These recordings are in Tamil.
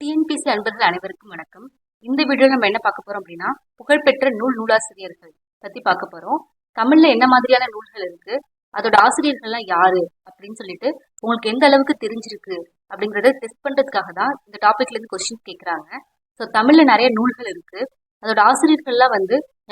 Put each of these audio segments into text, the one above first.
டிஎன்பிஎஸ்சி அன்பர்கள் அனைவருக்கும் வணக்கம். இந்த வீடியோல நம்ம என்ன பார்க்க போறோம் அப்படின்னா, புகழ்பெற்ற நூலாசிரியர்கள் பத்தி பார்க்க போறோம். தமிழ்ல என்ன மாதிரியான நூல்கள் இருக்கு, அதோட ஆசிரியர்கள்லாம் யாரு அப்படின்னு சொல்லிட்டு உங்களுக்கு எந்த அளவுக்கு தெரிஞ்சிருக்கு அப்படிங்கறத டெஸ்ட் பண்றதுக்காக தான் இந்த டாபிக்ல இருந்து கொஸ்டின் கேட்கறாங்க. ஸோ தமிழ்ல நிறைய நூல்கள் இருக்கு. அதோட ஆசிரியர்கள்லாம்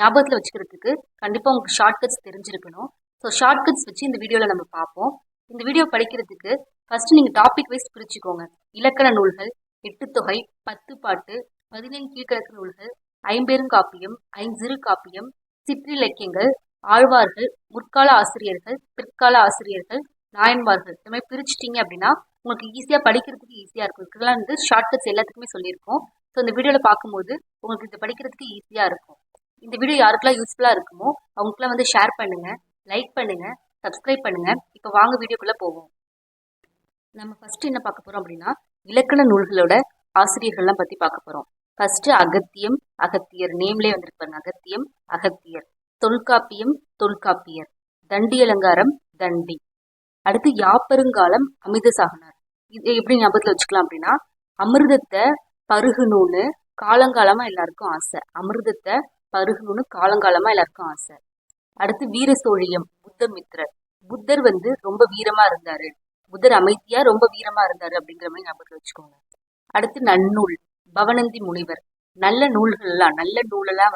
ஞாபகத்துல வச்சுக்கிறதுக்கு கண்டிப்பா உங்களுக்கு ஷார்ட்கட்ஸ் தெரிஞ்சிருக்கணும். ஸோ ஷார்ட்கட்ஸ் வச்சு இந்த வீடியோல நம்ம பார்ப்போம். இந்த வீடியோ படிக்கிறதுக்கு ஃபர்ஸ்ட் நீங்க டாபிக் வைஸ் பிரிச்சுக்கோங்க. இலக்கண நூல்கள், எட்டுத்தொகை, 10 பாட்டு, 15 கீழ்க்கணக்கு நூல்கள், ஐம்பெருங்காப்பியம், ஐஞ்சிறு காப்பியம், சிற்றிலக்கியங்கள், ஆழ்வார்கள், முற்கால ஆசிரியர்கள், பிற்கால ஆசிரியர்கள், நாயன்மார்கள், இந்த மாதிரி பிரிச்சுட்டீங்க அப்படின்னா உங்களுக்கு ஈஸியா படிக்கிறதுக்கு ஈஸியா இருக்கும். இதெல்லாம் ஷார்ட்கட்ஸ் எல்லாத்துக்குமே சொல்லியிருக்கோம். ஸோ இந்த வீடியோல பார்க்கும்போது உங்களுக்கு இது படிக்கிறதுக்கு ஈஸியா இருக்கும். இந்த வீடியோ யாருக்கெல்லாம் யூஸ்ஃபுல்லா இருக்குமோ அவங்களுக்குலாம் ஷேர் பண்ணுங்க, லைக் பண்ணுங்க, சப்ஸ்கிரைப் பண்ணுங்க. இப்போ வாங்க வீடியோக்குள்ள போவோம். நம்ம ஃபர்ஸ்ட் என்ன பார்க்க போறோம் அப்படின்னா, இலக்கண நூல்களோட ஆசிரியர்கள்லாம் பத்தி பார்க்க போறோம். ஃபர்ஸ்ட் அகத்தியம், அகத்தியர், நேம்லே வந்திருப்பாங்க. அகத்தியம், அகத்தியர். தொல்காப்பியம், தொல்காப்பியர். தண்டி அலங்காரம், தண்டி. அடுத்து யாப்பருங்காலம், அமிர்த சாகனார். இது எப்படி ஞாபகத்துல வச்சுக்கலாம் அப்படின்னா, அமிர்தத்தை பருகணும்னு காலங்காலமா எல்லாருக்கும் ஆசை. அமிர்தத்தை பருகணும்னு காலங்காலமா எல்லாருக்கும் ஆசை. அடுத்து வீர சோழியம், புத்தமித்ரர். புத்தர் ரொம்ப வீரமா இருந்தாரு. புத்தர் அமைதியா ரொம்ப வீரமா இருந்தாரு அப்படிங்கிற மாதிரி ஞாபகத்துல வச்சுக்கோங்க. அடுத்து நன்னூல், பவனந்தி முனிவர். நல்ல நூலெல்லாம்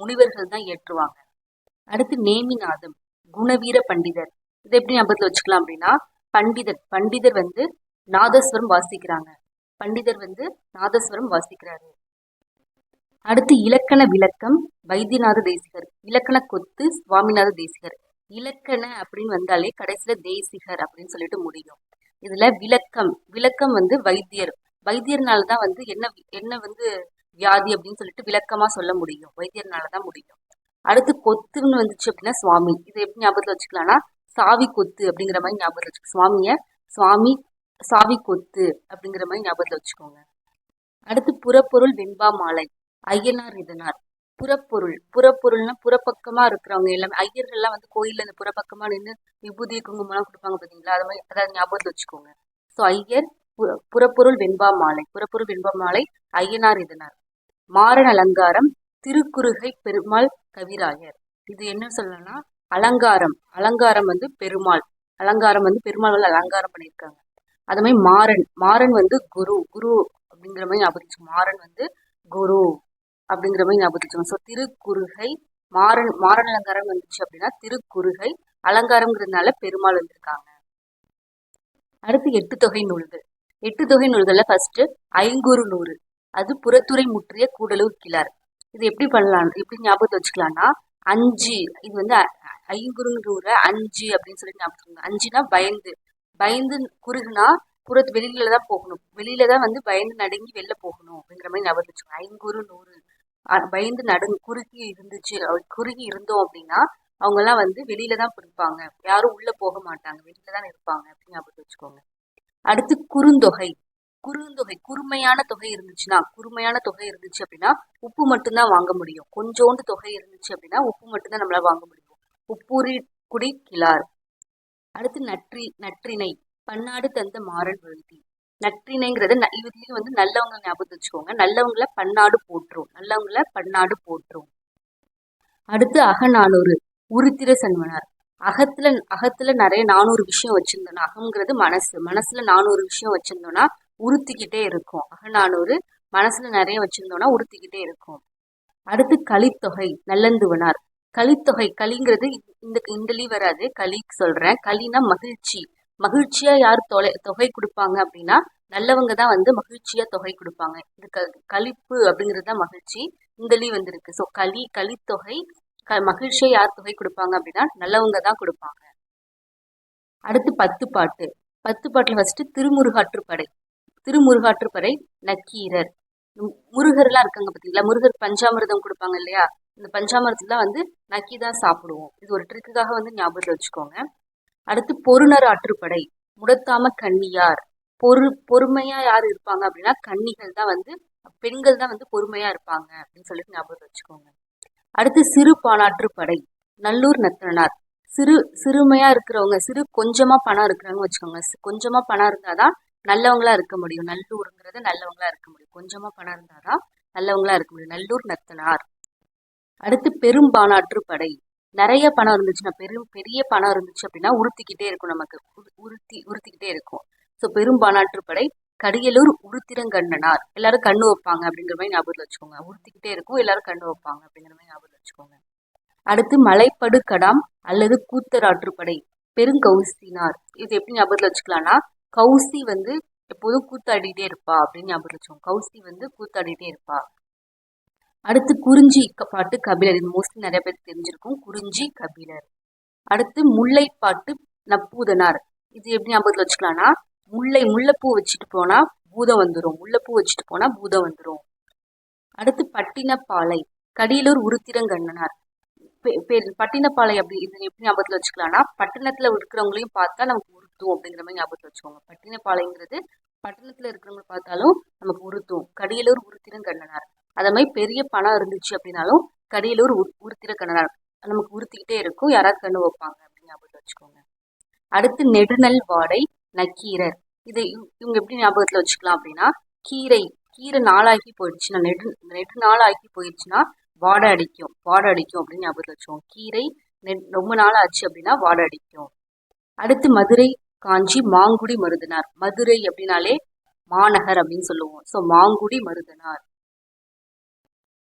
முனிவர்கள் தான் ஏற்றுவாங்க. அடுத்து நேமிநாதம், குணவீர பண்டிதர். இதை எப்படி ஞாபகத்துல வச்சுக்கலாம் அப்படின்னா, பண்டிதர் நாதஸ்வரம் வாசிக்கிறாங்க. பண்டிதர் நாதஸ்வரம் வாசிக்கிறாரு. அடுத்து இலக்கண விளக்கம், வைத்தியநாத தேசிகர். இலக்கண கொத்து, சுவாமிநாத தேசிகர். இலக்கண அப்படின்னு வந்தாலே கடைசியில தேசிகர் அப்படின்னு சொல்லிட்டு முடியும். இதுல விளக்கம் வைத்தியர்னாலதான் என்ன வியாதி அப்படின்னு சொல்லிட்டு விளக்கமா சொல்ல முடியும். வைத்தியர்னாலதான் முடியும். அடுத்து கொத்துன்னு வந்துச்சு அப்படின்னா சுவாமி. இதை எப்படி ஞாபகத்துல வச்சுக்கலாம்னா, சாவி கொத்து அப்படிங்கிற மாதிரி ஞாபகத்துல வச்சுக்கோங்க. சுவாமி சாவி கொத்து அப்படிங்கிற மாதிரி ஞாபகத்துல வச்சுக்கோங்க. அடுத்து புறப்பொருள் வெண்பா மாலை, ஐயனார் இதனார். புறப்பொருள்னா புறப்பக்கமா இருக்கிறவங்க எல்லாமே. ஐயர்கள்லாம் கோயில்ல இந்த புறப்பக்கமா நின்று விபூதி குங்குமம்லாம் கொடுப்பாங்க பார்த்தீங்களா, அது மாதிரி அதாவது ஞாபகத்துல வச்சுக்கோங்க. ஸோ ஐயர், புறப்பொருள் வெண்பா மாலை, ஐயனார் இதனார். மாறன் அலங்காரம், திருக்குறுகை பெருமாள் கவிராயர். இது என்ன சொல்லணும்னா, அலங்காரம் பெருமாள். பெருமாள் அலங்காரம் பண்ணியிருக்காங்க. அது மாதிரி மாறன் குரு அப்படிங்கிற மாதிரி ஞாபகம். மாறன் குரு அப்படிங்கிற மாதிரி ஞாபகம். ஸோ திருக்குறுகை, மாறன் அலங்காரம் வந்துச்சு அப்படின்னா திருக்குறுகை, அலங்காரம்ங்கிறதுனால பெருமாள் வந்திருக்காங்க. அடுத்து எட்டுத்தொகை நூல்கள்ல ஃபர்ஸ்ட் ஐங்குறு நூறு. அது புறத்துறை முற்றிய கூடலூர் கிளார். இது எப்படி ஞாபகத்தை வச்சுக்கலாம்னா, 5 இது ஐங்குறு நூறு 5 அப்படின்னு சொல்லி ஞாபகம். 5னா பயந்து குறுகுனா வெளியில தான் போகணும். வெளியில தான் பயந்து நடுங்கி வெளில போகணும் அப்படிங்கிற மாதிரி ஞாபகம் வச்சுக்கோங்க. ஐங்குறு நூறு. பயந்து குறுகி இருந்தோம் அப்படின்னா அவங்க எல்லாம் வெளியில தான் இருப்பாங்க. யாரும் உள்ள போக மாட்டாங்க, வெளியில தான் இருப்பாங்க அப்படின்னு ஞாபகம் வச்சுக்கோங்க. அடுத்து குறுந்தொகை. குறுமையான தொகை இருந்துச்சு அப்படின்னா உப்பு மட்டும்தான் வாங்க முடியும். கொஞ்சோண்டு தொகை இருந்துச்சு அப்படின்னா உப்பு மட்டும்தான் நம்மளால வாங்க முடியும். உப்பூரி குடி கிளார். அடுத்து நற்றிணை, பன்னாடு தந்த மாறன் வேள்வி. நற்றினைங்கிறத இதுலயும் நல்லவங்க ஞாபகத்தை வச்சுக்கோங்க. நல்லவங்கள பன்னாடு போற்றும். அடுத்து அகநானூறு, உருத்திர சன்மனார். அகத்துல நிறைய 400 விஷயம் வச்சிருந்தோம்னா, அகம்ங்கிறது மனசுல 400 விஷயம் வச்சிருந்தோம்னா உறுத்திக்கிட்டே இருக்கும். அகநானூறு மனசுல நிறைய வச்சிருந்தோம்னா உறுத்திக்கிட்டே இருக்கும். அடுத்து கலித்தொகை, நல்லந்துவனார். கலிங்கிறது இந்த லீவ் வராது. கலிக்கு சொல்றேன். கலினா மகிழ்ச்சியா யார் தொகை கொடுப்பாங்க அப்படின்னா நல்லவங்க தான் மகிழ்ச்சியா தொகை கொடுப்பாங்க. இது கலிப்பு அப்படிங்கிறது தான் மகிழ்ச்சி. இந்த லீவ் வந்திருக்கு. ஸோ கலித்தொகை, மகிழ்ச்சியா யார் தொகை கொடுப்பாங்க அப்படின்னா நல்லவங்க தான் கொடுப்பாங்க. அடுத்து 10 பாட்டு. 10 பாட்டுல ஃபர்ஸ்ட் திருமுருகாற்றுப்படை நக்கீரர். முருகர்லாம் இருக்காங்க பார்த்தீங்களா, முருகர் பஞ்சாமிர்தம் கொடுப்பாங்க இல்லையா, இந்த பஞ்சாமிர்தத்துல நக்கி தான் சாப்பிடுவோம். இது ஒரு ட்ரிக்குக்காக ஞாபகத்துல வச்சுக்கோங்க. அடுத்து பொருணர் ஆற்றுப்படை, முடத்தாம கன்னியார். பொறுமையா யார் இருப்பாங்க அப்படின்னா கன்னிகள் தான் பெண்கள் தான் பொறுமையா இருப்பாங்க அப்படின்னு சொல்லிட்டு ஞாபகம் வச்சுக்கோங்க. அடுத்து சிறு பானாற்றுப்படை, நல்லூர் நத்தனார். சிறுமையா இருக்கிறவங்க, கொஞ்சமா பணம் இருக்கிறாங்கன்னு வச்சுக்கோங்க. கொஞ்சமா பணம் இருந்தாதான் நல்லவங்களா இருக்க முடியும். நல்லூருங்கிறது நல்லவங்களா இருக்க முடியும். கொஞ்சமா பணம் இருந்தாதான் நல்லவங்களா இருக்க முடியும். நல்லூர் நத்தனார். அடுத்து பெரும்பானாற்று படை. நிறைய பணம் இருந்துச்சுன்னா பெரிய பணம் இருந்துச்சு அப்படின்னா உறுத்திக்கிட்டே இருக்கும் நமக்கு. உறுத்திக்கிட்டே இருக்கும். ஸோ பெரும்பானாற்று படை கடியலூர் உருத்திரங்கண்ணனார். எல்லாரும் கண்ணு வைப்பாங்க அப்படிங்கிற மாதிரி ஞாபகத்தில் வச்சுக்கோங்க. உறுத்திக்கிட்டே இருக்கும், எல்லாரும் கண்ணு வைப்பாங்க அப்படிங்கிற மாதிரி ஞாபகத்தில் வச்சுக்கோங்க. அடுத்து மலைப்படு கடாம் அல்லது கூத்தராற்றுப்படை பெருங்கௌசினார். இது எப்படி ஞாபகத்தில் வச்சுக்கலாம்னா, கௌசி வந்து எப்போதும் கூத்தாடிட்டே இருப்பா அப்படின்னு ஞாபகத்தில் வச்சுக்கோங்க. கௌசி வந்து கூத்தாடிட்டே இருப்பா. அடுத்து குறிஞ்சி பாட்டு கபிலர். இது மோஸ்ட்லி நிறைய பேருக்கு தெரிஞ்சிருக்கும். குறிஞ்சி கபிலர். அடுத்து முல்லைப்பாட்டு நப்பூதனார். இது எப்படி ஞாபகத்தில் வச்சுக்கலாம்னா, முல்லைப்பூ வச்சுட்டு போனா பூதம் வந்துடும். முல்லைப்பூ வச்சுட்டு போனா பூதம் வந்துடும். அடுத்து பட்டினப்பாலை கடியலூர் உருத்திரங்கண்ணனார். பட்டினப்பாலை அப்படி இது எப்படி ஞாபகத்தில் வச்சுக்கலாம்னா, பட்டணத்துல இருக்கிறவங்களையும் பார்த்தா நமக்கு உறுத்தும் அப்படிங்கிற மாதிரி ஞாபகத்தில் வச்சுக்கோங்க. பட்டினப்பாலைங்கிறது பட்டணத்துல இருக்கிறவங்க பார்த்தாலும் நமக்கு உறுத்தும். கடியலூர் உருத்திரங்கண்ணனார். அதே மாதிரி பெரிய பணம் இருந்துச்சு அப்படின்னாலும் கடியலூர் உருத்திரங்கண்ணனார் நமக்கு உறுத்திக்கிட்டே இருக்கும். யாராவது கண்ணு வைப்பாங்க அப்படின்னு ஞாபகத்தில் வச்சுக்கோங்க. அடுத்து நெடுநல் வாடை நக்கீரர். இது இவங்க எப்படி ஞாபகத்துல வச்சுக்கலாம் அப்படின்னா, கீரை நாளாகி போயிடுச்சுன்னா நெடு நாளாகி போயிடுச்சுன்னா வாடை அடிக்கும் அப்படின்னு ஞாபகத்தில் வச்சுக்கோங்க. கீரை ரொம்ப நாள் ஆச்சு அப்படின்னா வாடை அடிக்கும். அடுத்து மதுரை காஞ்சி மாங்குடி மருதனார். மதுரை அப்படின்னாலே மாநகர் அப்படின்னு சொல்லுவோம். ஸோ மாங்குடி மருதனார்.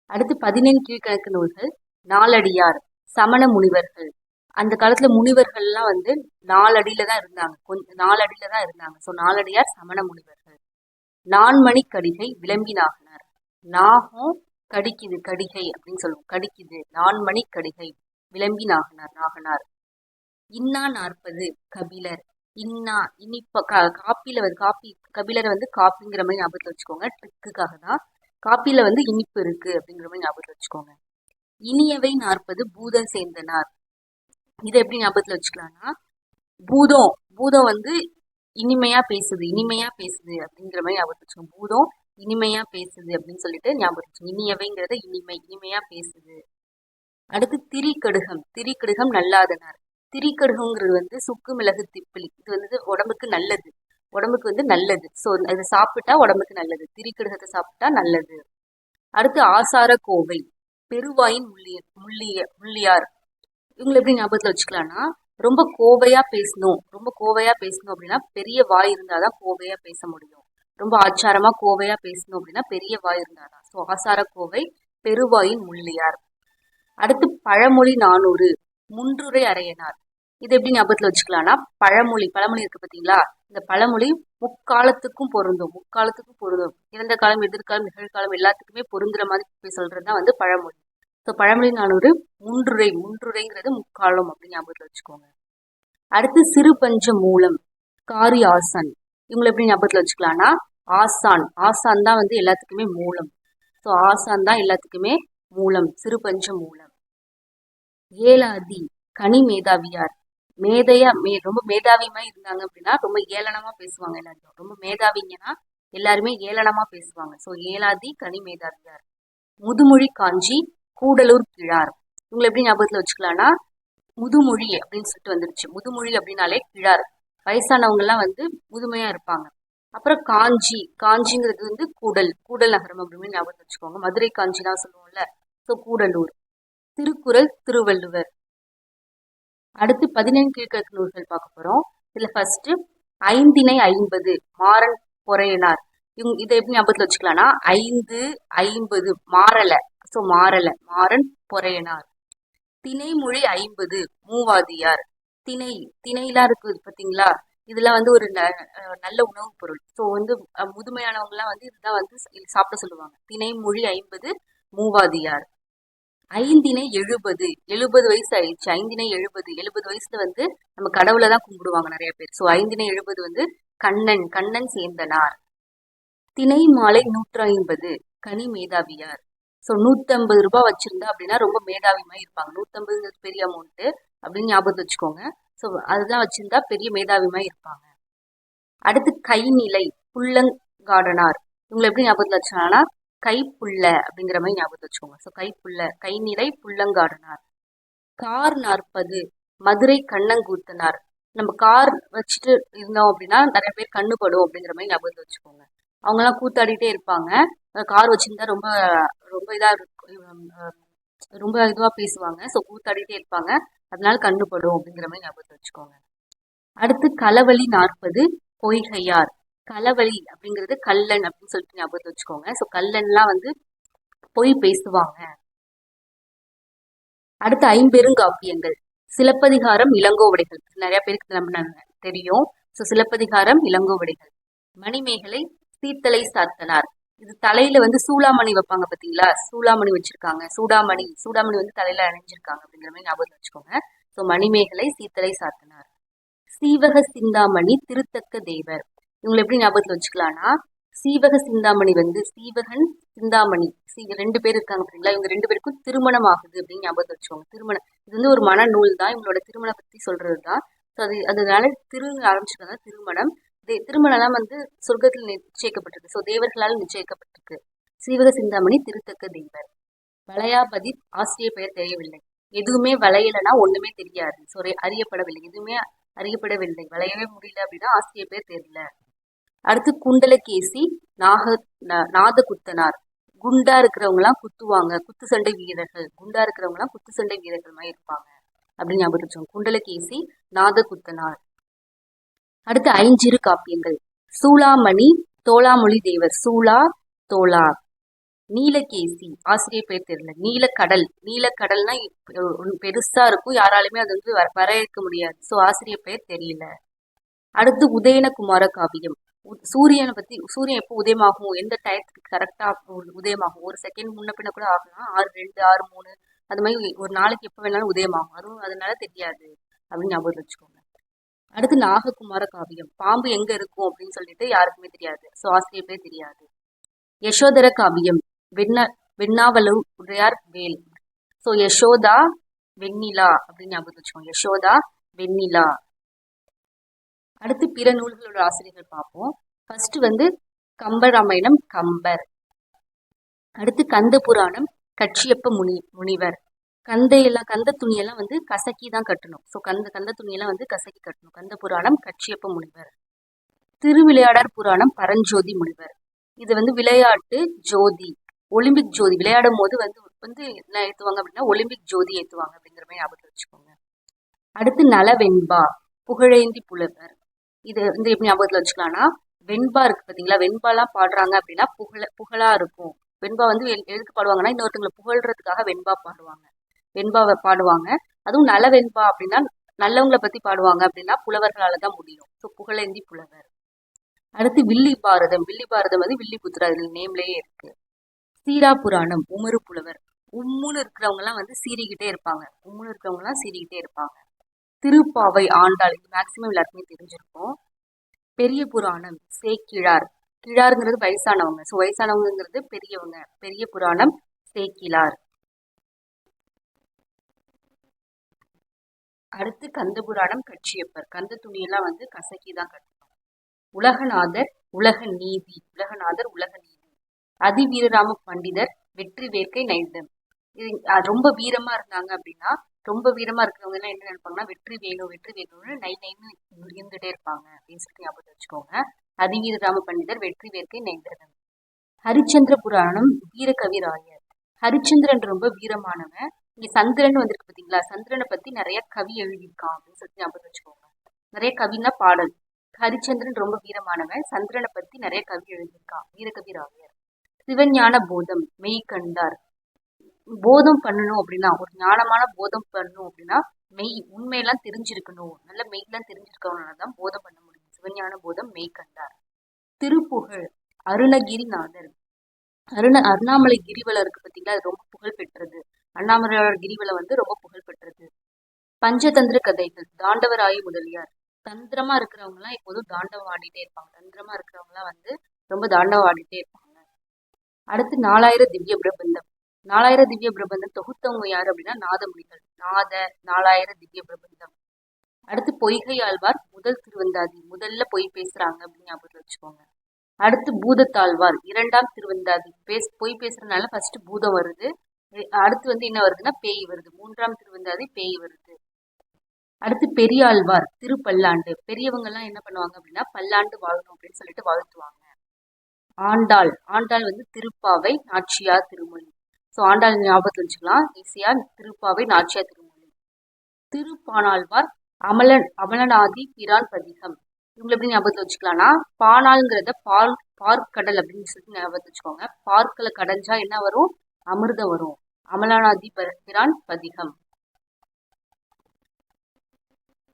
அடுத்து 15 கீழ்கணக்கு நூல்கள். நாலடியார் சமண முனிவர்கள். அந்த காலத்துல முனிவர்கள்லாம் வந்து 4 அடியில தான் இருந்தாங்க. 4 அடியில தான் இருந்தாங்க. ஸோ நாலடியார் சமண முனிவர்கள். நான்மணி கடிகை விளம்பினாகனார். நாகம் கடிக்குது, கடிகை அப்படின்னு சொல்லுவோம். கடிக்குது. நான்மணி கடிகை விளம்பி நாகனார். இன்னா 40 கபிலர். இன்னா இனிப்ப காப்பியில வந்து கபிலரை வந்து காப்பிங்கிற மாதிரி ஞாபகத்தில் வச்சுக்கோங்க. ட்ரிக்குக்காக தான். காப்பியில வந்து இனிப்பு இருக்கு அப்படிங்கிற மாதிரி ஞாபகத்தில் வச்சுக்கோங்க. இனியவை 40 பூதம் சேர்ந்தனார். இதை எப்படி ஞாபகத்தில் வச்சுக்கலாம்னா, பூதம் வந்து இனிமையா பேசுது அப்படிங்கிற மாதிரி ஞாபகத்தில் வச்சுக்கோங்க. பூதம் இனிமையா பேசுது அப்படின்னு சொல்லிட்டு ஞாபகம். இனியவைங்கிறத இனிமையா பேசுது. அடுத்து திரிக்கடுகம் நல்லாதனார். திரிக்கடுகங்கிறது வந்து சுக்கு மிளகு திப்பிலி. இது வந்து உடம்புக்கு வந்து நல்லது. ஸோ அதை சாப்பிட்டா உடம்புக்கு நல்லது. திரிக்கடுகத்தை சாப்பிட்டா நல்லது. அடுத்து ஆசார கோவை பெருவாயின் முள்ளியார். இவங்களை எப்படி ஞாபகத்துல வச்சுக்கலாம்னா, ரொம்ப கோவையா பேசணும் அப்படின்னா பெரிய வாய் இருந்தாதான் கோவையா பேச முடியும். ரொம்ப ஆச்சாரமா கோவையா பேசணும் அப்படின்னா பெரிய வாய் இருந்தாதான். ஸோ ஆசார கோவை பெருவாயின் முள்ளியார். அடுத்து பழமொழி 400 முன்றுரை அறையனார். இது எப்படி ஞாபகத்துல வச்சுக்கலாம்னா, பழமொழி இருக்கு பார்த்தீங்களா, இந்த பழமொழி முக்காலத்துக்கும் பொருந்தும். இறந்த காலம், எதிர்காலம், நிகழ்காலம் எல்லாத்துக்குமே பொருந்துற மாதிரி சொல்றதுதான் வந்து பழமொழி. ஸோ பழமொழி 400 முன்றுரைங்கிறது முக்காலம் அப்படின்னு ஞாபகத்துல வச்சுக்கோங்க. அடுத்து சிறு பஞ்ச மூலம் காரி ஆசான். இவங்களை எப்படி ஞாபகத்துல வச்சுக்கலாம்னா, ஆசான் தான் வந்து எல்லாத்துக்குமே மூலம். ஸோ ஆசான் தான் எல்லாத்துக்குமே மூலம். சிறு பஞ்ச மூலம். ஏலாதி கனி மேதாவியார். ரொம்ப மேதாவியமா இருந்தாங்க அப்படின்னா ரொம்ப ஏளனமா பேசுவாங்க. எல்லாரும் ரொம்ப மேதாவிங்கன்னா எல்லாருமே ஏளனமா பேசுவாங்க. ஸோ ஏலாதி கனி மேதாவியார். முதுமொழி காஞ்சி கூடலூர் கிழார். இவங்களை எப்படி ஞாபகத்துல வச்சுக்கலாம்னா, முதுமொழி அப்படின்னு சொல்லிட்டு வந்துருச்சு. முதுமொழி அப்படின்னாலே கிழார். வயசானவங்க எல்லாம் வந்து முதுமையா இருப்பாங்க. அப்புறம் காஞ்சிங்கிறது வந்து கூடல் நகரம் அப்படின்னு ஞாபகத்துல வச்சுக்கோங்க. மதுரை காஞ்சி தான் சொல்லுவோம்ல. ஸோ கூடலூர். திருக்குறள் திருவள்ளுவர். அடுத்து 15 கீழ்கணக்கு நூல்கள் பார்க்க போறோம். இதுல ஃபர்ஸ்ட் 5 50 மாறன் பொறையனார். இதை எப்படி ஞாபகத்துல வச்சுக்கலாம்னா, 5 50 மாறன் பொறையனார். திணைமொழி 50 மூவாதியார். திணையெல்லாம் இருக்குது பார்த்தீங்களா, இதெல்லாம் வந்து ஒரு நல்ல உணவுப் பொருள். ஸோ வந்து முதுமையானவங்க எல்லாம் வந்து இதுதான் வந்து சாப்பிட சொல்லுவாங்க. திணைமொழி 50 மூவாதியார். 5 70 வயசு ஆயிடுச்சு. 5 70 வயசுல வந்து நம்ம கடவுளை தான் கும்பிடுவாங்க நிறைய பேர். ஸோ 5 70 வந்து கண்ணன் சேர்ந்தனார். திணை மாலை 150 கனி மேதாவியார். ஸோ 150 ரூபாய் வச்சிருந்தா அப்படின்னா ரொம்ப மேதாவியமா இருப்பாங்க. 150 பெரிய அமௌண்ட் அப்படின்னு ஞாபகத்தை வச்சுக்கோங்க. ஸோ அதுதான் வச்சிருந்தா பெரிய மேதாவியமா இருப்பாங்க. அடுத்து கைநிலை புள்ளங்காடனார். இவங்களை எப்படி ஞாபகத்துல வச்சாங்கன்னா, கைப்புள்ள அப்படிங்கிற மாதிரி ஞாபகத்தை வச்சுக்கோங்க. ஸோ கைநிலை புள்ளங்காடனார். கார் 40 மதுரை கண்ணங்கூத்தனார். நம்ம கார் வச்சுட்டு இருந்தோம் அப்படின்னா நிறைய பேர் கண்ணுப்படும் அப்படிங்கிற மாதிரி ஞாபகத்தில் வச்சுக்கோங்க. அவங்கெல்லாம் கூத்தாடிட்டே இருப்பாங்க. கார் வச்சிருந்தா ரொம்ப ரொம்ப இதா ரொம்ப இதுவா பேசுவாங்க. ஸோ கூத்தாடிட்டே இருப்பாங்க. அதனால கண்ணுப்படும் அப்படிங்கிற மாதிரி ஞாபகத்தில் வச்சுக்கோங்க. அடுத்து களவழி 40 பொய்கையார். களவழி அப்படிங்கிறது கள்ளன் அப்படின்னு சொல்லிட்டு ஞாபகத்தில் வச்சுக்கோங்க. ஸோ கள்ளன்லாம் வந்து பொய் பேசுவாங்க. அடுத்து ஐம்பெருங்காப்பியங்கள். சிலப்பதிகாரம், இளங்கோவடிகள். நிறைய பேருக்கு நம்ம தெரியும். ஸோ சிலப்பதிகாரம், இளங்கோவடிகள். மணிமேகலை, சீத்தலை சாத்தனார். இது தலையில வந்து சூளாமணி வைப்பாங்க பாத்தீங்களா? சூளாமணி வச்சிருக்காங்க. சூடாமணி சூடாமணி வந்து தலையில அணிஞ்சிருக்காங்க அப்படிங்கிற மாதிரி ஞாபகம் வச்சுக்கோங்க. ஸோ மணிமேகலை, சீத்தலை சாத்தனார். சீவக சிந்தாமணி, திருத்தக்க தேவர். இவங்களை எப்படி ஞாபகத்துல வச்சுக்கலாம்னா, சீவக சிந்தாமணி வந்து சீவகன் சிந்தாமணி ரெண்டு பேர் இருக்காங்க பாத்தீங்களா? இவங்க ரெண்டு பேருக்கும் திருமணம் ஆகுது அப்படின்னு ஞாபகத்தை வச்சுக்கோங்க. திருமணம் இது வந்து ஒரு மன நூல் தான். இவங்களோட திருமணம் பத்தி சொல்றதுதான். ஸோ அதனால ஆரம்பிச்சிருக்காங்க. திருமணம் திருமணம்லாம் வந்து சொர்க்கத்தில் நிச்சயிக்கப்பட்டிருக்கு. ஸோ தேவர்களால் நிச்சயிக்கப்பட்டிருக்கு. சீவக சிந்தாமணி, திருத்தக்க தேவர். வளையாபதி ஆசிரிய பெயர் தெரியவில்லை. எதுவுமே வளையலைன்னா ஒண்ணுமே தெரியாது. ஸோ அறியப்படவில்லை. எதுவுமே அறியப்படவில்லை. வளையவே முடியல அப்படின்னா ஆசிரிய பேர் தெரியல. அடுத்து குண்டலகேசி, நாதகுத்தனார். குண்டா இருக்கிறவங்க எல்லாம் குத்துவாங்க. குத்து சண்டை வீரர்கள். குண்டா இருக்கிறவங்க எல்லாம் குத்து சண்டை வீரர்கள் மாதிரி இருப்பாங்க அப்படின்னு ஞாபகம் வச்சுக்கோங்க. குண்டலகேசி, நாதகுத்தனார். அடுத்து ஐஞ்சிறு காப்பியங்கள். சூளாமணி, தோளாமொழி தேவர். சூளா, தோளா. நீலகேசி, ஆசிரியர் பேர் தெரியல. நீலக்கடல். நீலக்கடல்னா பெருசா இருக்கும். யாராலுமே அது வந்து வரையறுக்க முடியாது. ஸோ ஆசிரியர் பேர் தெரியல. அடுத்து உதயனகுமார காவியம். சூரியனை பத்தி, சூரியன் எப்போ உதயமாகும், எந்த டயத்துக்கு கரெக்டா உதயமாகும், ஒரு செகண்ட் முன்ன பின்ன கூட ஆகலாம். 6:02, 6:03 அது மாதிரி ஒரு நாளைக்கு எப்போ வேணாலும் உதயமாகும். அதுவும் அதனால தெரியாது அப்படின்னு ஞாபகம் வச்சுக்கோங்க. அடுத்து நாககுமார காவியம். பாம்பு எங்க இருக்கும் அப்படின்னு சொல்லிட்டு யாருக்குமே தெரியாது. ஸோ ஆசிரியர் பேர் தெரியாது. யசோதர காவியம். வெண்ணாவலூர் உடையார் வேல். ஸோ யசோதா, வெண்ணிலா அப்படின்னு ஞாபகம் வச்சுக்கோங்க. யசோதா, வெண்ணிலா. அடுத்து பிற நூல்களோட ஆசிரியர்கள் பார்ப்போம். ஃபர்ஸ்ட் வந்து கம்பராமாயணம், கம்பர். அடுத்து கந்த புராணம், கச்சியப்ப முனிவர். கந்த துணியெல்லாம் வந்து கசக்கி தான் கட்டணும். ஸோ கந்த துணியெல்லாம் வந்து கசக்கி கட்டணும். கந்த புராணம், கச்சியப்ப முனிவர். திருவிளையாடற் புராணம், பரஞ்சோதி முனிவர். இது வந்து விளையாட்டு ஜோதி, ஒலிம்பிக் ஜோதி. விளையாடும் போது வந்து வந்து என்ன ஏற்றுவாங்க அப்படின்னா ஒலிம்பிக் ஜோதி ஏற்றுவாங்க அப்படிங்கிற மாதிரி ஞாபகத்தில் வச்சுக்கோங்க. அடுத்து நலவெண்பா, புகழேந்தி புலவர். இது வந்து எப்படி ஞாபகத்துல வச்சுக்கலாம்னா, வெண்பா இருக்கு பாத்தீங்களா? வெண்பாலாம் பாடுறாங்க அப்படின்னா புகழா இருக்கும். வெண்பா வந்து எதுக்கு பாடுவாங்கன்னா, இன்னொருத்தங்களை புகழ்றதுக்காக வெண்பா பாடுவாங்க. வெண்பாவை பாடுவாங்க. அதுவும் நல வெண்பா அப்படின்னா நல்லவங்களை பத்தி பாடுவாங்க அப்படின்னா புலவர்களாலதான் முடியும். ஸோ புகழேந்தி புலவர். அடுத்து வில்லி பாரதம். வில்லி பாரதம் வந்து வில்லிபுத்திரா நேம்லயே இருக்கு. சீரா புராணம், உமரு புலவர். உம்முன்னு இருக்கிறவங்க எல்லாம் வந்து சீறிக்கிட்டே இருப்பாங்க. உம்முன்னு இருக்கிறவங்க எல்லாம் சீறிக்கிட்டே இருப்பாங்க. திருப்பாவை ஆண்டாள். இது மேக்சிமம் எல்லாருக்குமே தெரிஞ்சிருக்கும். பெரிய புராணம், சேக்கிழார். கிழாருங்கிறது வயசானவங்க. ஸோ வயசானவங்கிறது பெரியவங்க. பெரிய புராணம், சேக்கிழார். அடுத்து கந்த புராணம், கச்சியப்பர். கந்த துணியெல்லாம் வந்து கசக்கி தான் கட்டணும். உலகநாதர், உலக நீதி. உலகநாதர், உலக நீதி. அதிவீரராம பண்டிதர், வெற்றி வேர்க்கை நைந்தம். இது ரொம்ப வீரமா இருந்தாங்க அப்படின்னா, ரொம்ப வீரமா இருக்கிறவங்க எல்லாம் என்ன நினைப்பாங்கன்னா, வெற்றி வேணும்னு நைன்னு இருந்துட்டே இருப்பாங்க அப்படின்னு சொல்லி ஞாபகம் வச்சுக்கோங்க. அதிவீரராம பண்டிதர், வெற்றி வேர்க்கை நைந்தனம். ஹரிச்சந்திர புராணம், வீரகவிராயர். ஹரிச்சந்திரன் ரொம்ப வீரமானவன். இங்க சந்திரன் வந்திருக்கு பாத்தீங்களா? சந்திரனை பத்தி நிறைய கவி எழுதியிருக்கான் அப்படின்னு சொல்லி ஞாபகம் வச்சுக்கோங்க. நிறைய கவினா பாடல். ஹரிச்சந்திரன் ரொம்ப வீரமானவன். சந்திரனை பத்தி நிறைய கவி எழுதியிருக்கான். வீரகவிராயர். சிவஞான போதம், மெய்கண்டார். போதம் பண்ணணும் அப்படின்னா, ஒரு ஞானமான போதம் பண்ணணும் அப்படின்னா உண்மையெல்லாம் தெரிஞ்சிருக்கணும். நல்ல மெய்யெல்லாம் தெரிஞ்சிருக்கவனாலதான் போதம் பண்ண முடியும். சிவஞான போதம், மெய்கண்டார். திருப்புகழ், அருணகிரிநாதர். அண்ணாமலை கிரிவலம் இருக்கு பார்த்தீங்களா? அது ரொம்ப புகழ் பெற்றது. அண்ணாமலையோட கிரிவலம் வந்து ரொம்ப புகழ் பெற்றது. பஞ்சதந்திர கதைகள், தாண்டவராய முதலியார். தந்திரமா இருக்கிறவங்க எல்லாம் எப்போதும் தாண்டவம் ஆடிட்டே இருப்பாங்க. தந்திரமா இருக்கிறவங்க எல்லாம் வந்து ரொம்ப தாண்டவம் ஆடிட்டே இருப்பாங்க. அடுத்து 4000 திவ்ய பிரபந்தம். 4000 திவ்ய பிரபந்தம் தொகுத்தவங்க யாரு அப்படின்னா நாதமுனிகள். 4000 திவ்ய பிரபந்தம். அடுத்து பொய்கை ஆழ்வார், முதல் திருவந்தாதி. முதல்ல பொய் பேசுறாங்க அப்படின்னு ஞாபகத்தில் வச்சுக்கோங்க. அடுத்து பூதத்தாழ்வார், 2ஆம் திருவந்தாதி. பொய் பேசுறதுனால ஃபர்ஸ்ட் பூதம் வருது. அடுத்து வந்து என்ன வருதுன்னா பேய் வருது. 3ஆம் திருவந்தாதி பேய் வருது. அடுத்து பெரியாழ்வார் திருப்பல்லாண்டு. பெரியவங்க எல்லாம் என்ன பண்ணுவாங்க அப்படின்னா பல்லாண்டு வாழணும் அப்படின்னு சொல்லிட்டு வாழ்த்துவாங்க. ஆண்டாள் ஆண்டாள் வந்து திருப்பாவை நாச்சியார் திருமொழி. ஸோ ஆண்டாள் ஞாபகத்தில் வச்சுக்கலாம் ஈஸியா. திருப்பாவை நாச்சியார் திருமொழி. திருப்பாணாழ்வார் அமலனாதி பிரான் பதிகம். இவங்களை எப்படி ஞாபகத்தில் வச்சுக்கலாம்னா பானாள்ங்கிறத பார்க்கடல் அப்படின்னு சொல்லி ஞாபகத்தில் வச்சுக்கோங்க. பார்க்கல கடைஞ்சா என்ன வரும்? அமிர்தம் வரும். அமலனாதி பிரான் பதிகம்.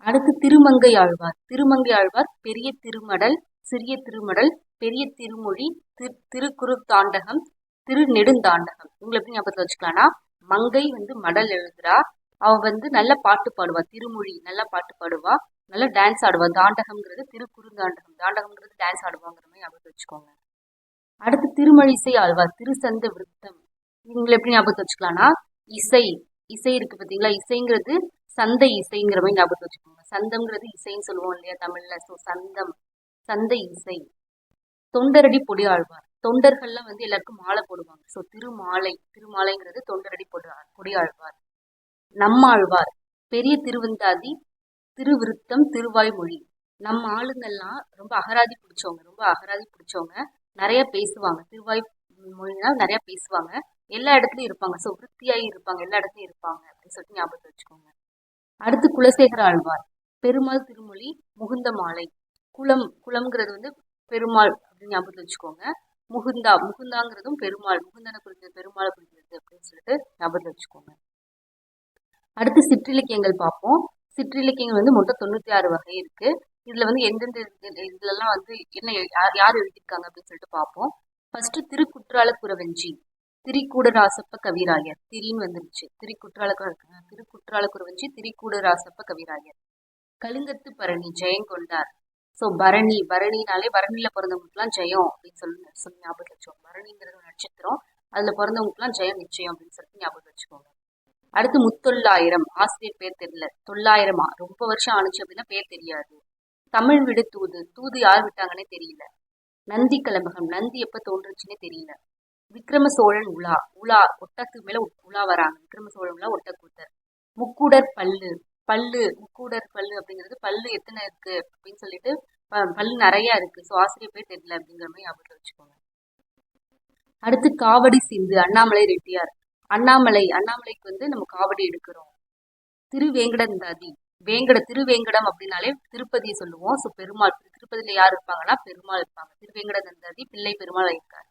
அடுத்து திருமங்கை ஆழ்வார். திருமங்கை ஆழ்வார் பெரிய திருமடல், சிறிய திருமடல், பெரிய திருமொழி, திருக்குறுத்தாண்டகம், திருநெடுந்தாண்டகம். இவங்களை எப்படி ஞாபகத்தில் வச்சுக்கலாம்னா மங்கை வந்து மடல் எழுதுறா. அவ வந்து நல்ல பாட்டு பாடுவா. திருமொழி நல்ல பாட்டு பாடுவா. நல்ல டான்ஸ் ஆடுவா. தாண்டகம்ங்கிறது திருக்குறுந்தாண்டகம். தாண்டகம்ங்கிறது டான்ஸ் ஆடுவாங்கிற மாதிரி ஞாபகத்தில் வச்சுக்கோங்க. அடுத்து திருமழிசை ஆழ்வார் திருசந்த விருத்தம். இவங்களை எப்படி ஞாபகத்தில் வச்சுக்கலாம்னா இசை இசை இருக்கு பார்த்தீங்களா? இசைங்கிறது சந்தை இசைங்கிற மாதிரி ஞாபகத்தில் வச்சுக்கோங்க. சந்தம்ங்கிறது இசைன்னு சொல்லுவோம் இல்லையா தமிழ்ல? ஸோ சந்தம், சந்தை இசை. தொண்டரடி பொடி ஆழ்வார். தொண்டர்கள்லாம் வந்து எல்லாருக்கும் மாலை போடுவாங்க. ஸோ திருமாலைங்கிறது தொண்டரடி பொடி ஆழ்வார். நம்மாழ்வார் பெரிய திருவந்தாதி, திருவிருத்தம், திருவாய்மொழி. நம்ம ஆளுங்கள்லாம் ரொம்ப அகராதி பிடிச்சவங்க, நிறைய பேசுவாங்க. திருவாய் மொழினா நிறைய பேசுவாங்க. எல்லா இடத்துலயும் இருப்பாங்க. ஸோ விருத்தியாகி இருப்பாங்க, எல்லா இடத்துலயும் இருப்பாங்க அப்படின்னு சொல்லிட்டு ஞாபகத்தை வச்சுக்கோங்க. அடுத்து குலசேகர ஆழ்வார் பெருமாள் திருமொழி முகுந்த மாலை. குலம்ங்கிறது வந்து பெருமாள் அப்படின்னு ஞாபகத்தில் வச்சுக்கோங்க. முகுந்தாங்கிறதும் பெருமாள், முகுந்தனை குறிக்கிறது, பெருமாளை குறிக்கிறது அப்படின்னு சொல்லிட்டு ஞாபகத்தில் வச்சுக்கோங்க. அடுத்து சிற்றிலக்கியங்கள் பார்ப்போம். சிற்றிலக்கியங்கள் வந்து மொத்தம் 96 வகை இருக்கு. இதுல வந்து எந்தெந்த இதுலலாம் வந்து என்ன யார் எழுதியிருக்காங்க அப்படின்னு சொல்லிட்டு பார்ப்போம். ஃபர்ஸ்ட் திருக்குற்றால குறவஞ்சி, திரிகூடராசப்ப கவிராயர். திரின்னு வந்துருச்சு. திருக்குற்றால குறவஞ்சி, திரிகூடராசப்ப கவிராயர். கலிங்கத்து பரணி ஜெயங்கொண்டார். ஸோ பரணினாலே பரணியில பிறந்தவங்களுக்குலாம் ஜெயம் அப்படின்னு சொல்லி ஞாபகம் வச்சுக்கோங்க. பரணிங்கிறது ஒரு நட்சத்திரம். அதுல பிறந்தவங்களுக்குலாம் ஜெயம் நிச்சயம் அப்படின்னு சொல்லிட்டு ஞாபகம் வச்சுக்கோங்க. அடுத்து முத்தொள்ளாயிரம். ஆசிரியர் பேர் தெரியல. 900 ரொம்ப வருஷம் ஆணுச்சு அப்படின்னா பேர் தெரியாது. தமிழ் விடு தூது. தூது யார் விட்டாங்கன்னே தெரியல. நந்தி கலம்பகம். நந்தி எப்ப தோன்றுச்சுன்னே தெரியல. விக்ரம சோழன் உலா ஒட்டத்துக்கு மேல உலா வராங்க. விக்ரம சோழன் உலா ஒட்டக்கூத்தர். முக்கூடர் முக்கூடர் பல்லு அப்படிங்கிறது பல்லு எத்தனை இருக்கு அப்படின்னு சொல்லிட்டு பல்லு நிறைய இருக்கு. ஸோ ஆசிரியர் பேர் தெரியல அப்படிங்கிற மாதிரி ஞாபகத்தில் வச்சுக்கோங்க. அடுத்து காவடி சிந்து. அண்ணாமலை ரெட்டியார். அண்ணாமலைக்கு வந்து நம்ம காவடி எடுக்கிறோம். திருவேங்கடந்தாதி. திருவேங்கடம் அப்படின்னாலே திருப்பதியை சொல்லுவோம். ஸோ பெருமாள். திருப்பதியில யார் இருப்பாங்கன்னா பெருமாள் இருப்பாங்க. திருவேங்கடந்தாதி பிள்ளை பெருமாள் இருக்கார்.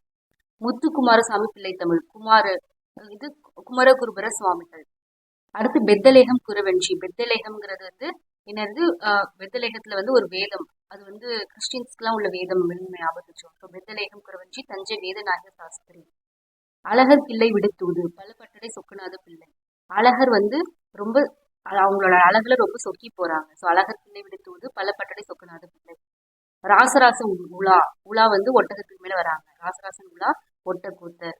முத்துக்குமாரசாமி பிள்ளை தமிழ். இது குமரகுருபர சுவாமிகள். அடுத்து பெத்தலேகம் குறவஞ்சி. பெத்தலேகம்ங்கிறது வந்து என்னது? பெத்தலேகத்துல வந்து ஒரு வேதம். அது வந்து கிறிஸ்டின்ஸ்க்குலாம் உள்ள வேதம் ஞாபகம் வச்சோம். ஸோ பெத்தலேகம் குறவஞ்சி தஞ்சை வேதநாயக சாஸ்திரி. அழகர் பிள்ளை விடுத்தூது. பலபட்டடை சொக்கநாத பிள்ளை. அழகர் வந்து ரொம்ப அவங்களோட அழகுல ரொம்ப சொக்கி போறாங்க. ஸோ அழகர் பிள்ளை விடுத்தூது பலபட்டடை சொக்கநாத பிள்ளை. ராசராசன் உலா வந்து ஒட்டகத்துக்கு மேல வராங்க. ராசராசன் உலா ஒட்டக்கூத்தர்.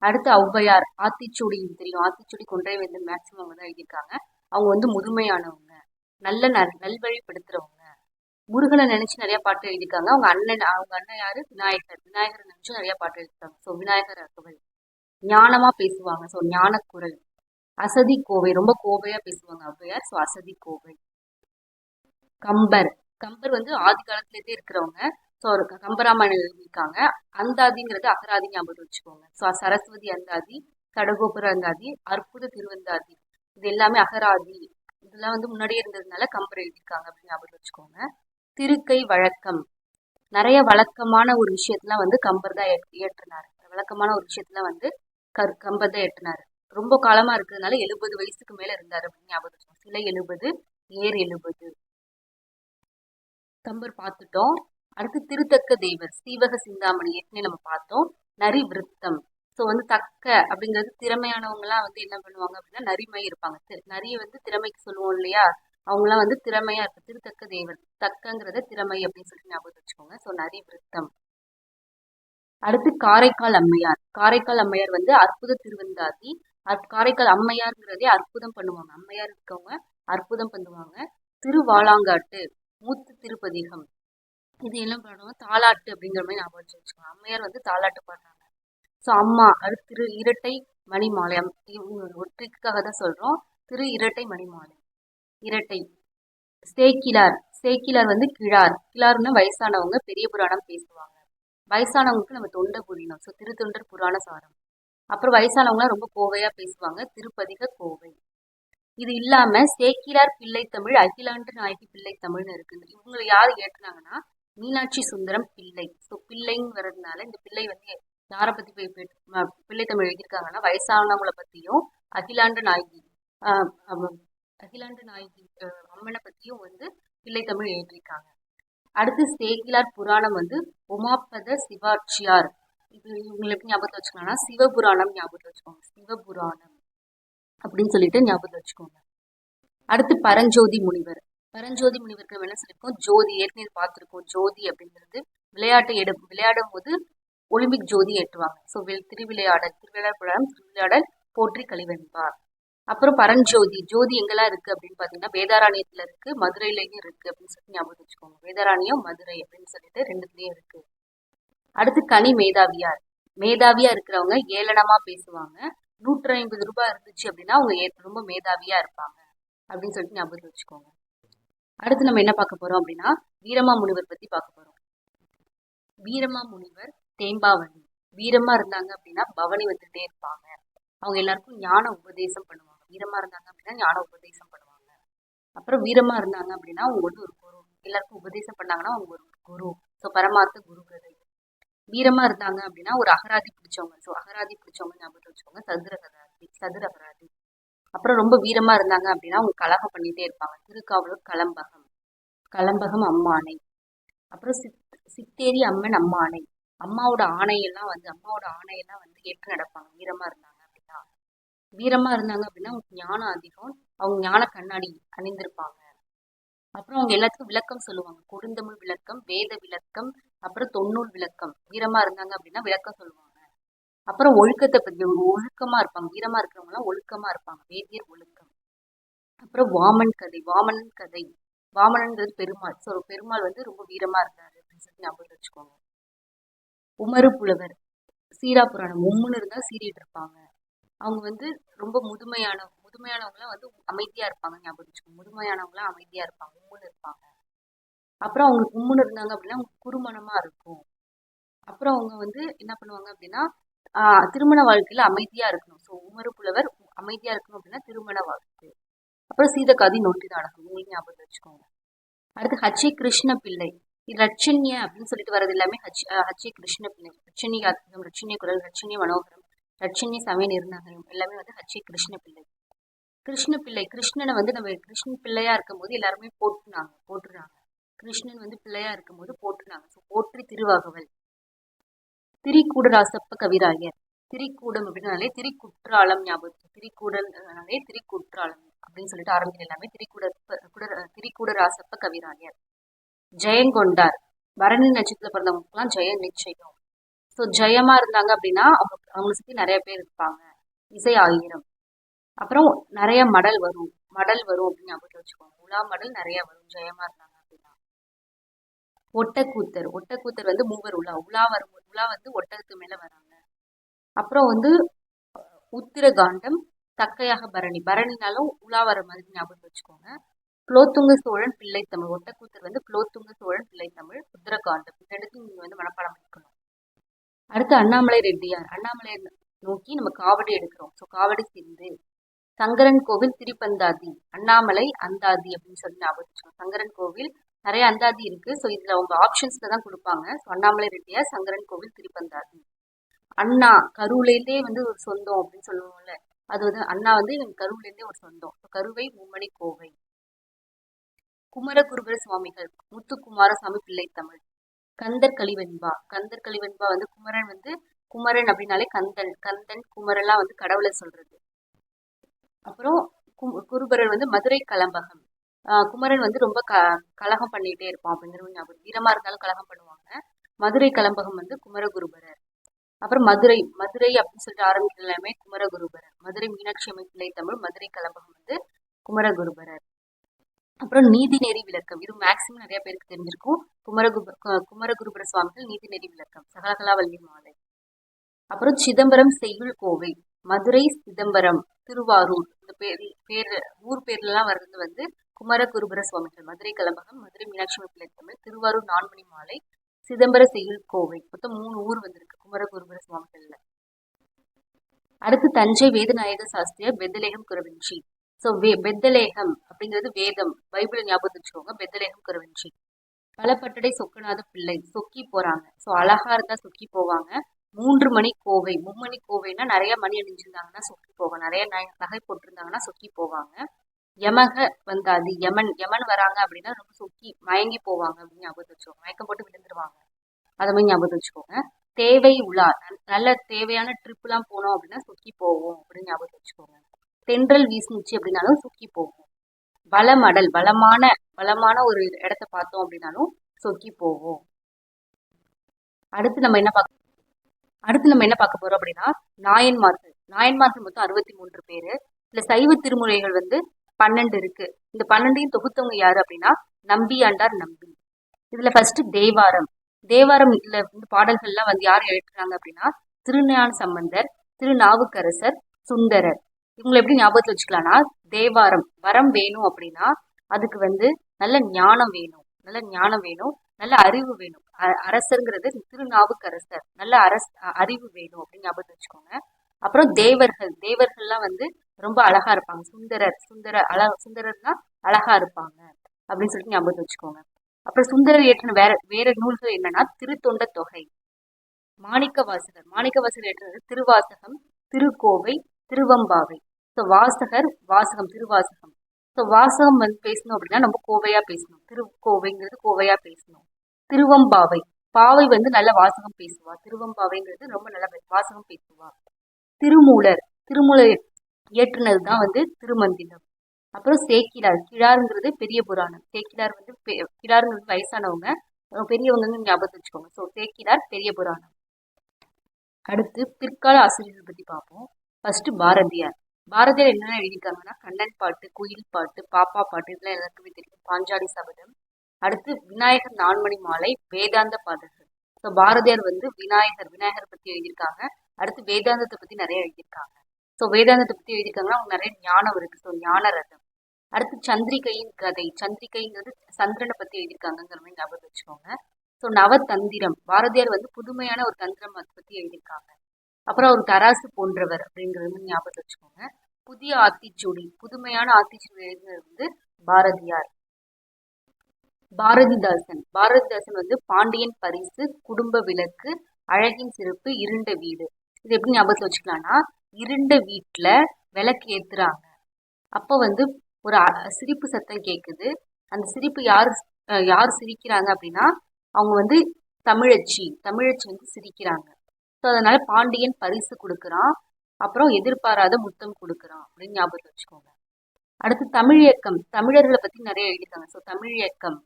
அடுத்து ஔவையார். ஆத்திச்சூடி தெரியும். ஆத்திச்சூடி கொன்றைவேந்தன் மேக்சிமம் அவங்க தான் எழுதியிருக்காங்க. அவங்க வந்து முதுமையானவங்க, நல்வழிப்படுத்துறவங்க. முருகனை நினைச்சு நிறைய பாட்டு எழுதியிருக்காங்க. அவங்க அண்ணன் யாரு? விநாயகரை நினைச்சு நிறைய பாட்டு எழுதியிருக்காங்க. ஸோ விநாயகர் அகவல். ஞானமா பேசுவாங்க. ஸோ ஞானக்குரல். அசதி கோவை. ரொம்ப கோவையா பேசுவாங்க ஔவையார். ஸோ அசதி கோவை. கம்பர் வந்து ஆதி காலத்திலேயே இருக்கிறவங்க. ஸோ ஒரு கம்பராமாயணம் எழுதியிருக்காங்க. அந்தாதிங்கிறது அகராதி ஞாபகம் வச்சுக்கோங்க. ஸோ சரஸ்வதி அந்தாதி, சடகோபுர அந்தாதி, அற்புத திருவந்தாதி. இது எல்லாமே அகராதி. இதெல்லாம் வந்து முன்னாடியே இருந்ததுனால கம்பர் எழுதியிருக்காங்க அப்படின்னு ஞாபகம் வச்சுக்கோங்க. திருக்கை வழக்கம். நிறைய வழக்கமான ஒரு விஷயத்துல வந்து கம்பர் தான் இயற்றினார். வழக்கமான ஒரு விஷயத்துல வந்து கம்பர் தான் இயற்றினார். ரொம்ப காலமா இருக்கிறதுனால 70 வயசுக்கு மேல இருந்தாரு அப்படின்னு ஞாபகம் வச்சுக்கோங்க. சிலை 70, ஏர் 70. கம்பர் பார்த்துட்டோம். அடுத்து திருத்தக்க தேவர். சீவக சிந்தாமணி ஏற்கனவே நம்ம பார்த்தோம். நரி விருத்தம். ஸோ வந்து தக்க அப்படிங்கிறது திறமையானவங்கலாம் வந்து என்ன பண்ணுவாங்க அப்படின்னா நரிமை இருப்பாங்க. நரியை வந்து திறமைக்கு சொல்லுவோம் இல்லையா? அவங்களாம் வந்து திறமையா இருக்கு. திருத்தக்க தேவர். தக்கங்கிறத திறமை அப்படின்னு சொல்லி ஞாபகம் வச்சுக்கோங்க. ஸோ நரி விருத்தம். அடுத்து காரைக்கால் அம்மையார். காரைக்கால் அம்மையார் வந்து அற்புத திருவந்தாதி. காரைக்கால் அம்மையார்ங்கிறதே அற்புதம் பண்ணுவாங்க. அம்மையார் இருக்கவங்க அற்புதம் பண்ணுவாங்க. திருவாலாங்காட்டு. மூத்து திருப்பதிகம். இது என்ன பண்ணுவாங்க? தாலாட்டு அப்படிங்கிற மாதிரி ஞாபகம் வச்சுக்கோங்க. அம்மையார் வந்து தாலாட்டு பாடுறாங்க. ஸோ அம்மா. அடுத்து இரட்டை மணிமாலை. ஒரு ட்ரிக்காக தான் சொல்றோம். இரட்டை மணிமாலை. இரட்டை. சேக்கிலார் வந்து கிழார்னா வயசானவங்க, பெரிய புராணம் பேசுவாங்க. வயசானவங்களுக்கு நம்ம தொண்டை புரியணும், ஸோ திருத்தொண்டர் புராண சாரம். அப்புறம் வயசானவங்களாம் ரொம்ப கோவையா பேசுவாங்க, திருப்பதிக கோவை. இது இல்லாம சேக்கிலார் பிள்ளை தமிழ், அகிலாண்டு நாயகி பிள்ளை தமிழ்னு இருக்குது. இவங்களை யார் ஏற்றுனாங்கன்னா மீனாட்சி சுந்தரம் பிள்ளை. ஸோ பிள்ளைன்னு வர்றதுனால இந்த பிள்ளை வந்து யாரை பத்தி பிள்ளை தமிழ் எழுதியிருக்காங்கன்னா வயசானவங்களை பத்தியும் அகிலாண்டு நாயகி அம்மனை பத்தியும் வந்து பிள்ளை தமிழ் எழுதியிருக்காங்க. அடுத்து சேக்கிலார் புராணம் வந்து உமாபத சிவாட்சியார். இது இவங்களை எப்படி ஞாபகத்தை வச்சுக்கலாம்னா சிவபுராணம் ஞாபகத்தை வச்சுக்கோங்க, சிவபுராணம் அப்படின்னு சொல்லிட்டு ஞாபகத்தை வச்சுக்கோங்க. அடுத்து பரஞ்சோதி முனிவருக்கு என்ன சொல்லியிருக்கோம், ஜோதி ஏற்கனவே பார்த்துருக்கோம். ஜோதி அப்படிங்கிறது விளையாடும் போது ஒலிம்பிக் ஜோதி ஏற்றுவாங்க. ஸோ திருவிளையாடல் போற்றி கலிவென்பார். அப்புறம் பரஞ்சோதி ஜோதி எங்கெல்லாம் இருக்கு அப்படின்னு பாத்தீங்கன்னா வேதாரண்யத்துல இருக்கு, மதுரையிலையும் இருக்கு அப்படின்னு சொல்லி ஞாபகம் வச்சுக்கோங்க. வேதாரண்யம் மதுரை அப்படின்னு சொல்லிட்டு ரெண்டுத்துலயும் இருக்கு. அடுத்து கனி மேதாவியா இருக்கிறவங்க ஏளனமா பேசுவாங்க. 150 ரூபாய் இருந்துச்சு அப்படின்னா அவங்க ரொம்ப மேதாவியா இருப்பாங்க அப்படின்னு சொல்லிட்டு ஞாபகம் வச்சுக்கோங்க. அடுத்து நம்ம என்ன பார்க்க போறோம் அப்படின்னா வீரமா முனிவர் பத்தி பார்க்க போறோம். வீரமா முனிவர் தேம்பாவணி. வீரமா இருந்தாங்க அப்படின்னா பவனி வந்துட்டே இருப்பாங்க. அவங்க எல்லாருக்கும் ஞான உபதேசம் பண்ணுவாங்க. வீரமா இருந்தாங்க அப்படின்னா ஞான உபதேசம் பண்ணுவாங்க. அப்புறம் வீரமா இருந்தாங்க அப்படின்னா அவங்க வந்து ஒரு குரு, எல்லாருக்கும் உபதேசம் பண்ணாங்கன்னா அவங்க ஒரு குரு. ஸோ பரமார்த்த குரு கதை. வீரமா இருந்தாங்க அப்படின்னா ஒரு அகராதி பிடிச்சவங்க. ஸோ அகராதி பிடிச்சவங்க ஞாபகம் வச்சுக்கோங்க, சதுர அகராதி. அப்புறம் ரொம்ப வீரமா இருந்தாங்க அப்படின்னா அவங்க கலகம் பண்ணிட்டே இருப்பாங்க. திருக்காவலூர் கலம்பகம் அம்மானை. அப்புறம் சித்தேரி அம்மன் அம்மானை. அம்மாவோட ஆணையெல்லாம் வந்து ஏற்று நடப்பாங்க வீரமா இருந்தாங்க அப்படின்னா. வீரமா இருந்தாங்க அப்படின்னா அவங்க ஞானம் அதிகம், அவங்க ஞான கண்ணாடி அணிந்திருப்பாங்க. அப்புறம் அவங்க எல்லாத்துக்கும் விளக்கம் சொல்லுவாங்க, கொடுந்தமிழ் விளக்கம், வேத விளக்கம், அப்புறம் தொன்னூல் விளக்கம். வீரமா இருந்தாங்க அப்படின்னா விளக்கம் சொல்லுவாங்க. அப்புறம் ஒழுக்கத்தை பத்தி ஒழுக்கமா இருப்பாங்க. வீரமா இருக்கிறவங்க எல்லாம் ஒழுக்கமா இருப்பாங்க, வேதியர் ஒழுக்கம். அப்புறம் வாமனன் கதை. வாமனன்றது பெருமாள். ஸோ பெருமாள் வந்து ரொம்ப வீரமா இருந்தாரு அப்படின்னு சொல்லி ஞாபகம் வச்சுக்கோங்க. உமறு புலவர் சீரா புராணம் உம்முன்னு இருந்தா சீறிட்டு இருப்பாங்க. அவங்க வந்து ரொம்ப முதுமையானவங்களாம் வந்து அமைதியா இருப்பாங்க ஞாபகம் வச்சுக்கோங்க. முதுமையானவங்களாம் அமைதியா இருப்பாங்க, உம்முன்னு இருப்பாங்க. அப்புறம் அவங்களுக்கு உம்முன்னு இருந்தாங்க அப்படின்னா அவங்க குறுமணமா இருக்கும். அப்புறம் அவங்க வந்து என்ன பண்ணுவாங்க அப்படின்னா திருமண வாழ்க்கையில அமைதியா இருக்கணும். ஸோ உமறு புலவர் அமைதியா இருக்கணும் அப்படின்னா திருமண வாழ்க்கை. அப்புறம் சீதக்காதி நொண்டி நாடகம், உங்களுக்கு ஞாபகம் வச்சுக்கோங்க. அடுத்து ஹச்சி கிருஷ்ண பிள்ளை. ரட்சண்ய அப்படின்னு சொல்லிட்டு வர்றது எல்லாமே ஹச்சி கிருஷ்ண பிள்ளை. ரட்சணி காத்திகம், ரட்சணிய குரல், ரட்சணிய மனோகரம், ரட்சணிய சமய நிர்ணயம் எல்லாமே வந்து ஹச்சி கிருஷ்ண பிள்ளை. கிருஷ்ணனை வந்து நம்ம கிருஷ்ணன் பிள்ளையா இருக்கும் போது எல்லாருமே போட்டுறாங்க. கிருஷ்ணன் வந்து பிள்ளையா இருக்கும் போது போட்டுனாங்க. ஸோ போற்றி திருவாகவல். திரிகூடராசப்ப கவிராயர். திரிகூடம் அப்படின்னாலே திரிக்குற்றாலம் ஞாபகம். திரிகூடனாலே திரிக்குற்றாலம் அப்படின்னு சொல்லிட்டு ஆரம்பிக்கிற எல்லாமே திரிகூடராசப்ப கவிராயர். ஜெயங்கொண்டார். பரணி நட்சத்திரத்துல பிறந்தவங்களுக்குலாம் ஜெயம் நிச்சயம். ஸோ ஜெயமா இருந்தாங்க அப்படின்னா அவங்க சுத்தி நிறைய பேர் இருப்பாங்க. இசை ஆயிரம். அப்புறம் நிறைய மடல் வரும் அப்படின்னு ஞாபகத்தில் வச்சுக்கோங்க. உலா மடல் நிறைய வரும் ஜெயமா இருந்தாங்க அப்படின்னா. ஒட்டக்கூத்தர் வந்து மூவர் உலா வந்து ஒட்டகத்து மேல வராங்க. அப்புறம் வந்து உத்திரகாண்டம் தக்கையாக பரணினாலும் உலா வர மாதிரி ஞாபகம் வச்சுக்கோங்க. குலோத்துங்க சோழன் பிள்ளை தமிழ். ஒட்டக்கூத்தர் வந்து குலோத்துங்க சோழன் பிள்ளை தமிழ். உத்திரகாண்டம் இந்த இடத்துக்கு நீங்க வந்து மனப்பாடம் பண்ணிக்கணும். அடுத்து அண்ணாமலை ரெட்டியார். அண்ணாமலை நோக்கி நம்ம காவடி எடுக்கிறோம். ஸோ காவடி சிந்து. சங்கரன் கோவில் திரிப்பந்தாதி. அண்ணாமலை அந்தாதி அப்படின்னு சொல்லி ஞாபகம் வச்சுக்கோங்க. சங்கரன் கோவில் நிறைய அந்தாதி இருக்கு. ஸோ இதுல அவங்க ஆப்ஷன்ஸ்ல தான் கொடுப்பாங்க. ஸோ அண்ணாமலை ரெட்டியார், சங்கரன் கோவில் திரிப்பந்தாதி. அண்ணா கரூர்லேருந்தே வந்து ஒரு சொந்தம் அப்படின்னு சொல்லுவோம்ல, அது வந்து அண்ணா வந்து எனக்கு கரூர்லேருந்தே ஒரு சொந்தம். கருவை மும்மணி கோவை. குமரகுருபர சுவாமிகள். முத்துக்குமாரசாமி பிள்ளை தமிழ். கந்தர் கலிவெண்பா வந்து குமரன் அப்படின்னாலே கந்தன் குமரெல்லாம் வந்து கடவுளை சொல்றது. அப்புறம் குருபரர் வந்து மதுரை கலம்பகம். குமரன் வந்து ரொம்ப கலகம் பண்ணிட்டே இருப்பான் அப்படிங்கிற ஞாபகம். வீரமா இருந்தாலும் கலகம் பண்ணுவாங்க. மதுரை கலம்பகம் வந்து குமரகுருபரர். அப்புறம் மதுரை அப்படின்னு சொல்லிட்டு ஆரம்பிக்கிற எல்லாமே குமரகுருபரர். மதுரை மீனாட்சி அம்மை பிள்ளை தமிழ். மதுரை கலம்பகம் வந்து குமரகுருபரர். அப்புறம் நீதி நெறி விளக்கம். இது மேக்சிமம் நிறைய பேருக்கு தெரிஞ்சிருக்கும். குமரகுருபர சுவாமிகள் நீதி நெறி விளக்கம். சகலகலாவல்லி மாலை. அப்புறம் சிதம்பரம் செய்யுள் கோவை. மதுரை சிதம்பரம், திருவாரூர் இந்த ஊர் பேர்லாம் வர்றது வந்து குமரகுருபர சுவாமிகள், மதுரை கலம்பகம், மதுரை மீனாட்சி அம்மன் பிள்ளை தமிழ், திருவாரூர் நான்மணி மாலை, சிதம்பர செய்யுள் கோவை. மொத்தம் 3 ஊர் வந்திருக்கு குமரகுருபர சுவாமிகள்ல. அடுத்து தஞ்சை வேதநாயக சாஸ்திரியார் பெத்தலேகம் குறவஞ்சி. ஸோ பெத்தலேகம் அப்படிங்கிறது வேதம், பைபிளை ஞாபகத்து வச்சுக்கோங்க. பெத்தலேகம் குறவஞ்சி. பலப்பட்டடை சொக்கநாத பிள்ளை, சொக்கி போறாங்க. ஸோ அழகா இருந்தா சொக்கி போவாங்க. 3 மணி கோவை, மும்மணி கோவைன்னா நிறைய மணி அணிஞ்சிருந்தாங்கன்னா சொக்கி போவாங்க, நிறைய நகை போட்டிருந்தாங்கன்னா சொக்கி போவாங்க. யமக வந்தாது, யமன் யமன் வராங்க அப்படின்னா ரொம்ப சொக்கி மயங்கி போவாங்க அப்படின்னு ஞாபகத்து வச்சுக்கோங்க. மயக்கம் போட்டு விழுந்துருவாங்க, அதை மாதிரி ஞாபகத்து வச்சுக்கோங்க. தேவை உலா, நல்ல தேவையான ட்ரிப்லாம் போனோம் அப்படின்னா சொக்கி போவோம் அப்படின்னு ஞாபகத்து வச்சுக்கோங்க. தென்றல் வீசுனுச்சு அப்படின்னாலும் சொக்கி போவோம். வளமடல், வளமான ஒரு இடத்த பார்த்தோம் அப்படின்னாலும் சொக்கி போவோம். அடுத்து நம்ம என்ன பார்க்க போறோம் அப்படின்னா நாயன்மார்கள் மொத்தம் 63 பேரு. இல்ல சைவ திருமுறைகள் வந்து 12 இருக்கு. இந்த 12ஐயும் தொகுத்தவங்க யாரு அப்படின்னா நம்பியாண்டார் நம்பி. இதுல ஃபர்ஸ்ட் தேவாரம் இதுல வந்து பாடல்கள்லாம் வந்து யார் எழுதுறாங்க அப்படின்னா திருஞான சம்பந்தர், திருநாவுக்கரசர், சுந்தரர். இவங்களை எப்படி ஞாபகத்துல வச்சுக்கலாம்னா, தேவாரம் வரம் வேணும் அப்படின்னா அதுக்கு வந்து நல்ல ஞானம் வேணும், நல்ல அறிவு வேணும். அரசருங்கிறது திருநாவுக்கரசர், நல்ல அறிவு வேணும் அப்படின்னு ஞாபகத்தை வச்சுக்கோங்க. அப்புறம் தேவர்கள்லாம் வந்து ரொம்ப அழகா இருப்பாங்க. சுந்தரர்னா அழகா இருப்பாங்க அப்படின்னு சொல்லிட்டு ஞாபகத்தை வச்சுக்கோங்க. அப்புறம் சுந்தரர் ஏற்றின வேற நூல்கள் என்னன்னா திருத்தொண்ட தொகை. மாணிக்க வாசகர் ஏற்றினது திருவாசகம், திருக்கோவை, திருவம்பாவை. ஸோ வாசகம் திருவாசகம். ஸோ வாசகம் வந்து பேசணும் அப்படின்னா நம்ம கோவையா பேசணும், திருக்கோவைங்கிறது கோவையா பேசணும். திருவம்பாவை, பாவை வந்து நல்ல வாசகம் பேசுவா, திருவம்பாவைங்கிறது ரொம்ப நல்ல வாசகம் பேசுவா. திருமூலர் இயற்றுனது தான் வந்து திருமந்திரம். அப்புறம் சேக்கிழார், கிழாருங்கிறது பெரிய புராணம். கிழாருங்கிறது வயசானவங்க, பெரியவங்க ஞாபகத்தை வச்சுக்கோங்க. ஸோ சேக்கிழார் பெரிய புராணம். அடுத்து பிற்கால ஆசிரியர்கள் பத்தி பார்ப்போம். ஃபர்ஸ்ட் பாரதியார் என்னென்ன எழுதியிருக்காங்கன்னா கண்ணன் பாட்டு, குயில் பாட்டு, பாப்பா பாட்டு, இதெல்லாம் எல்லாருக்குமே தெரியும். பாஞ்சாலி சபதம். அடுத்து விநாயகர் நான்மணி மாலை, வேதாந்த பாடல்கள். ஸோ பாரதியார் வந்து விநாயகர் பத்தி எழுதியிருக்காங்க. அடுத்து வேதாந்தத்தை பத்தி நிறைய எழுதியிருக்காங்க. ஸோ வேதாந்தத்தை பத்தி எழுதியிருக்காங்கன்னா அவங்க நிறைய ஞானம் இருக்கு. ஸோ ஞான ரதம். அடுத்து சந்திரிகையின் கதை, சந்திரிகைங்கிறது சந்திரனை பத்தி எழுதியிருக்காங்கிற மாதிரி ஞாபகம் வச்சுக்கோங்க. ஸோ நவதந்திரம், பாரதியார் வந்து புதுமையான ஒரு தந்திரம் அதை பத்தி எழுதியிருக்காங்க. அப்புறம் ஒரு தராசு போன்றவர் அப்படிங்கிறது ஞாபகம் வச்சுக்கோங்க. புதிய ஆத்திச்சூடி, புதுமையான ஆத்திச்சூடி எழுதினது வந்து பாரதியார். பாரதிதாசன் வந்து பாண்டியன் பரிசு, குடும்ப விளக்கு, அழகின் சிறப்பு, இருண்ட வீடு. இது எப்படி ஞாபகத்துல வச்சுக்கலாம்னா, இருண்ட வீட்டுல விளக்கு ஏத்துறாங்க. அப்ப வந்து ஒரு சிரிப்பு சத்தம் கேக்குது. அந்த சிரிப்பு யார் சிரிக்கிறாங்க அப்படின்னா அவங்க வந்து தமிழச்சி வந்து சிரிக்கிறாங்க. ஸோ அதனால பாண்டியன் பரிசு கொடுக்குறான், அப்புறம் எதிர்பாராத முத்தம் கொடுக்குறான் அப்படின்னு ஞாபகத்துல வச்சுக்கோங்க. அடுத்து தமிழ் இயக்கம், தமிழர்களை பத்தி நிறைய எழுதியிருக்காங்க. ஸோ தமிழ் இயக்கம்.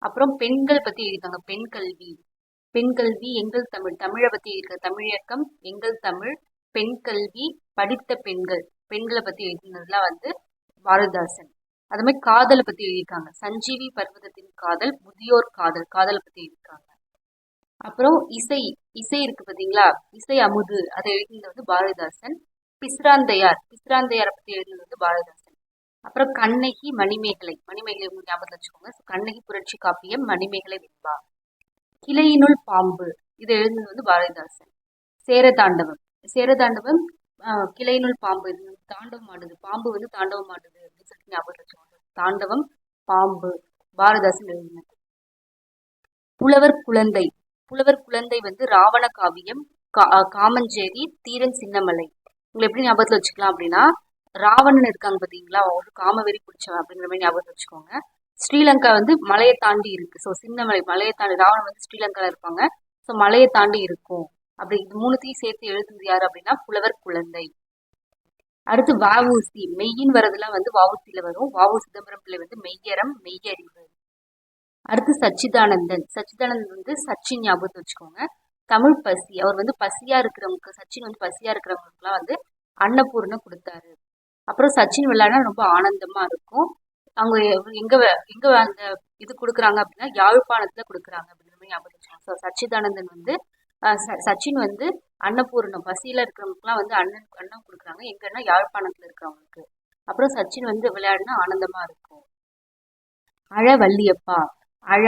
அப்புறம் பெண்கள் பத்தி எழுதியிருக்காங்க. பெண் கல்வி, எங்கள் தமிழ், தமிழை பத்தி எழுதியிருக்காங்க. தமிழ் இயக்கம், எங்கள் தமிழ், பெண் கல்வி, படித்த பெண்களை பத்தி எழுதினதுலாம் வந்து பாரதிதாசன். அது மாதிரி காதலை பத்தி எழுதியிருக்காங்க. சஞ்சீவி பர்வதத்தின் காதல், முதியோர் காதலை பத்தி எழுதியிருக்காங்க. அப்புறம் இசை இருக்கு பாத்தீங்களா, இசை அமுது, அதை எழுதினது வந்து பாரதிதாசன். பிசிராந்தையாரை பத்தி எழுதினது வந்து பாரதிதாசன். அப்புறம் கண்ணகி மணிமேகலை ஞாபகத்துல வச்சுக்கோங்க. கண்ணகி புரட்சி காப்பியம், மணிமேகலை வெண்பா. கிளையினுள் பாம்பு, இது எழுதினது வந்து பாரதிதாசன். சேரதாண்டவம் கிளையினுள் பாம்பு, இது தாண்டவம் ஆடுது, பாம்பு வந்து தாண்டவம் ஆடுது அப்படின்னு சொல்லிட்டு ஞாபகத்துல வச்சுக்கோங்க. தாண்டவம், பாம்பு, பாரதிதாசன் எழுதினது. புலவர் குழந்தை வந்து ராவண காவியம், காமஞ்சேரி, தீரன் சின்னமலை. உங்களை எப்படி ஞாபகத்துல வச்சுக்கலாம் அப்படின்னா, ராவணன் இருக்காங்க பாத்தீங்களா, ஒரு காமவெறி பிடிச்சவன் அப்படிங்கிற மாதிரி ஞாபகத்துல வச்சுக்கோங்க. ஸ்ரீலங்கா வந்து மலையை தாண்டி இருக்கு. ஸோ சின்னமலை மலையை தாண்டி, ராவணன் வந்து ஸ்ரீலங்கால இருப்பாங்க. ஸோ மலையை தாண்டி இருக்கும். அப்படி இது மூணுத்தையும் சேர்த்து எழுதுனது யாரு அப்படின்னா புலவர் குழந்தை. அடுத்து வஉசி, மெய்யின் வரதுலாம் வந்து வஉசியில வரும். வஉ சிதம்பரம் பிள்ளை வந்து மெய்யறம், மெய்யறிவு. அடுத்து சச்சிதானந்தன் வந்து சச்சின் ஞாபகத்தை வச்சுக்கோங்க. தமிழ் பசி, அவர் வந்து சச்சின் வந்து பசியா இருக்கிறவங்களுக்குலாம் வந்து அன்னபூர்ணம் கொடுத்தாரு. அப்புறம் சச்சின் விளையாட ரொம்ப ஆனந்தமா இருக்கும். அவங்க எங்க அந்த இது கொடுக்குறாங்க அப்படின்னா யாழ்ப்பாணத்துல கொடுக்குறாங்க அப்படிங்கிற மாதிரி ஞாபகம் வச்சுக்கோங்க. ஸோ சச்சிதானந்தன் வந்து சச்சின் வந்து அன்னபூர்ணம், பசியில இருக்கிறவங்களுக்குலாம் வந்து அன்னம் கொடுக்குறாங்க. எங்கன்னா யாழ்ப்பாணத்துல இருக்கிறவங்களுக்கு. அப்புறம் சச்சின் வந்து விளையாடினா ஆனந்தமா இருக்கும். அழ வள்ளியப்பா. அழ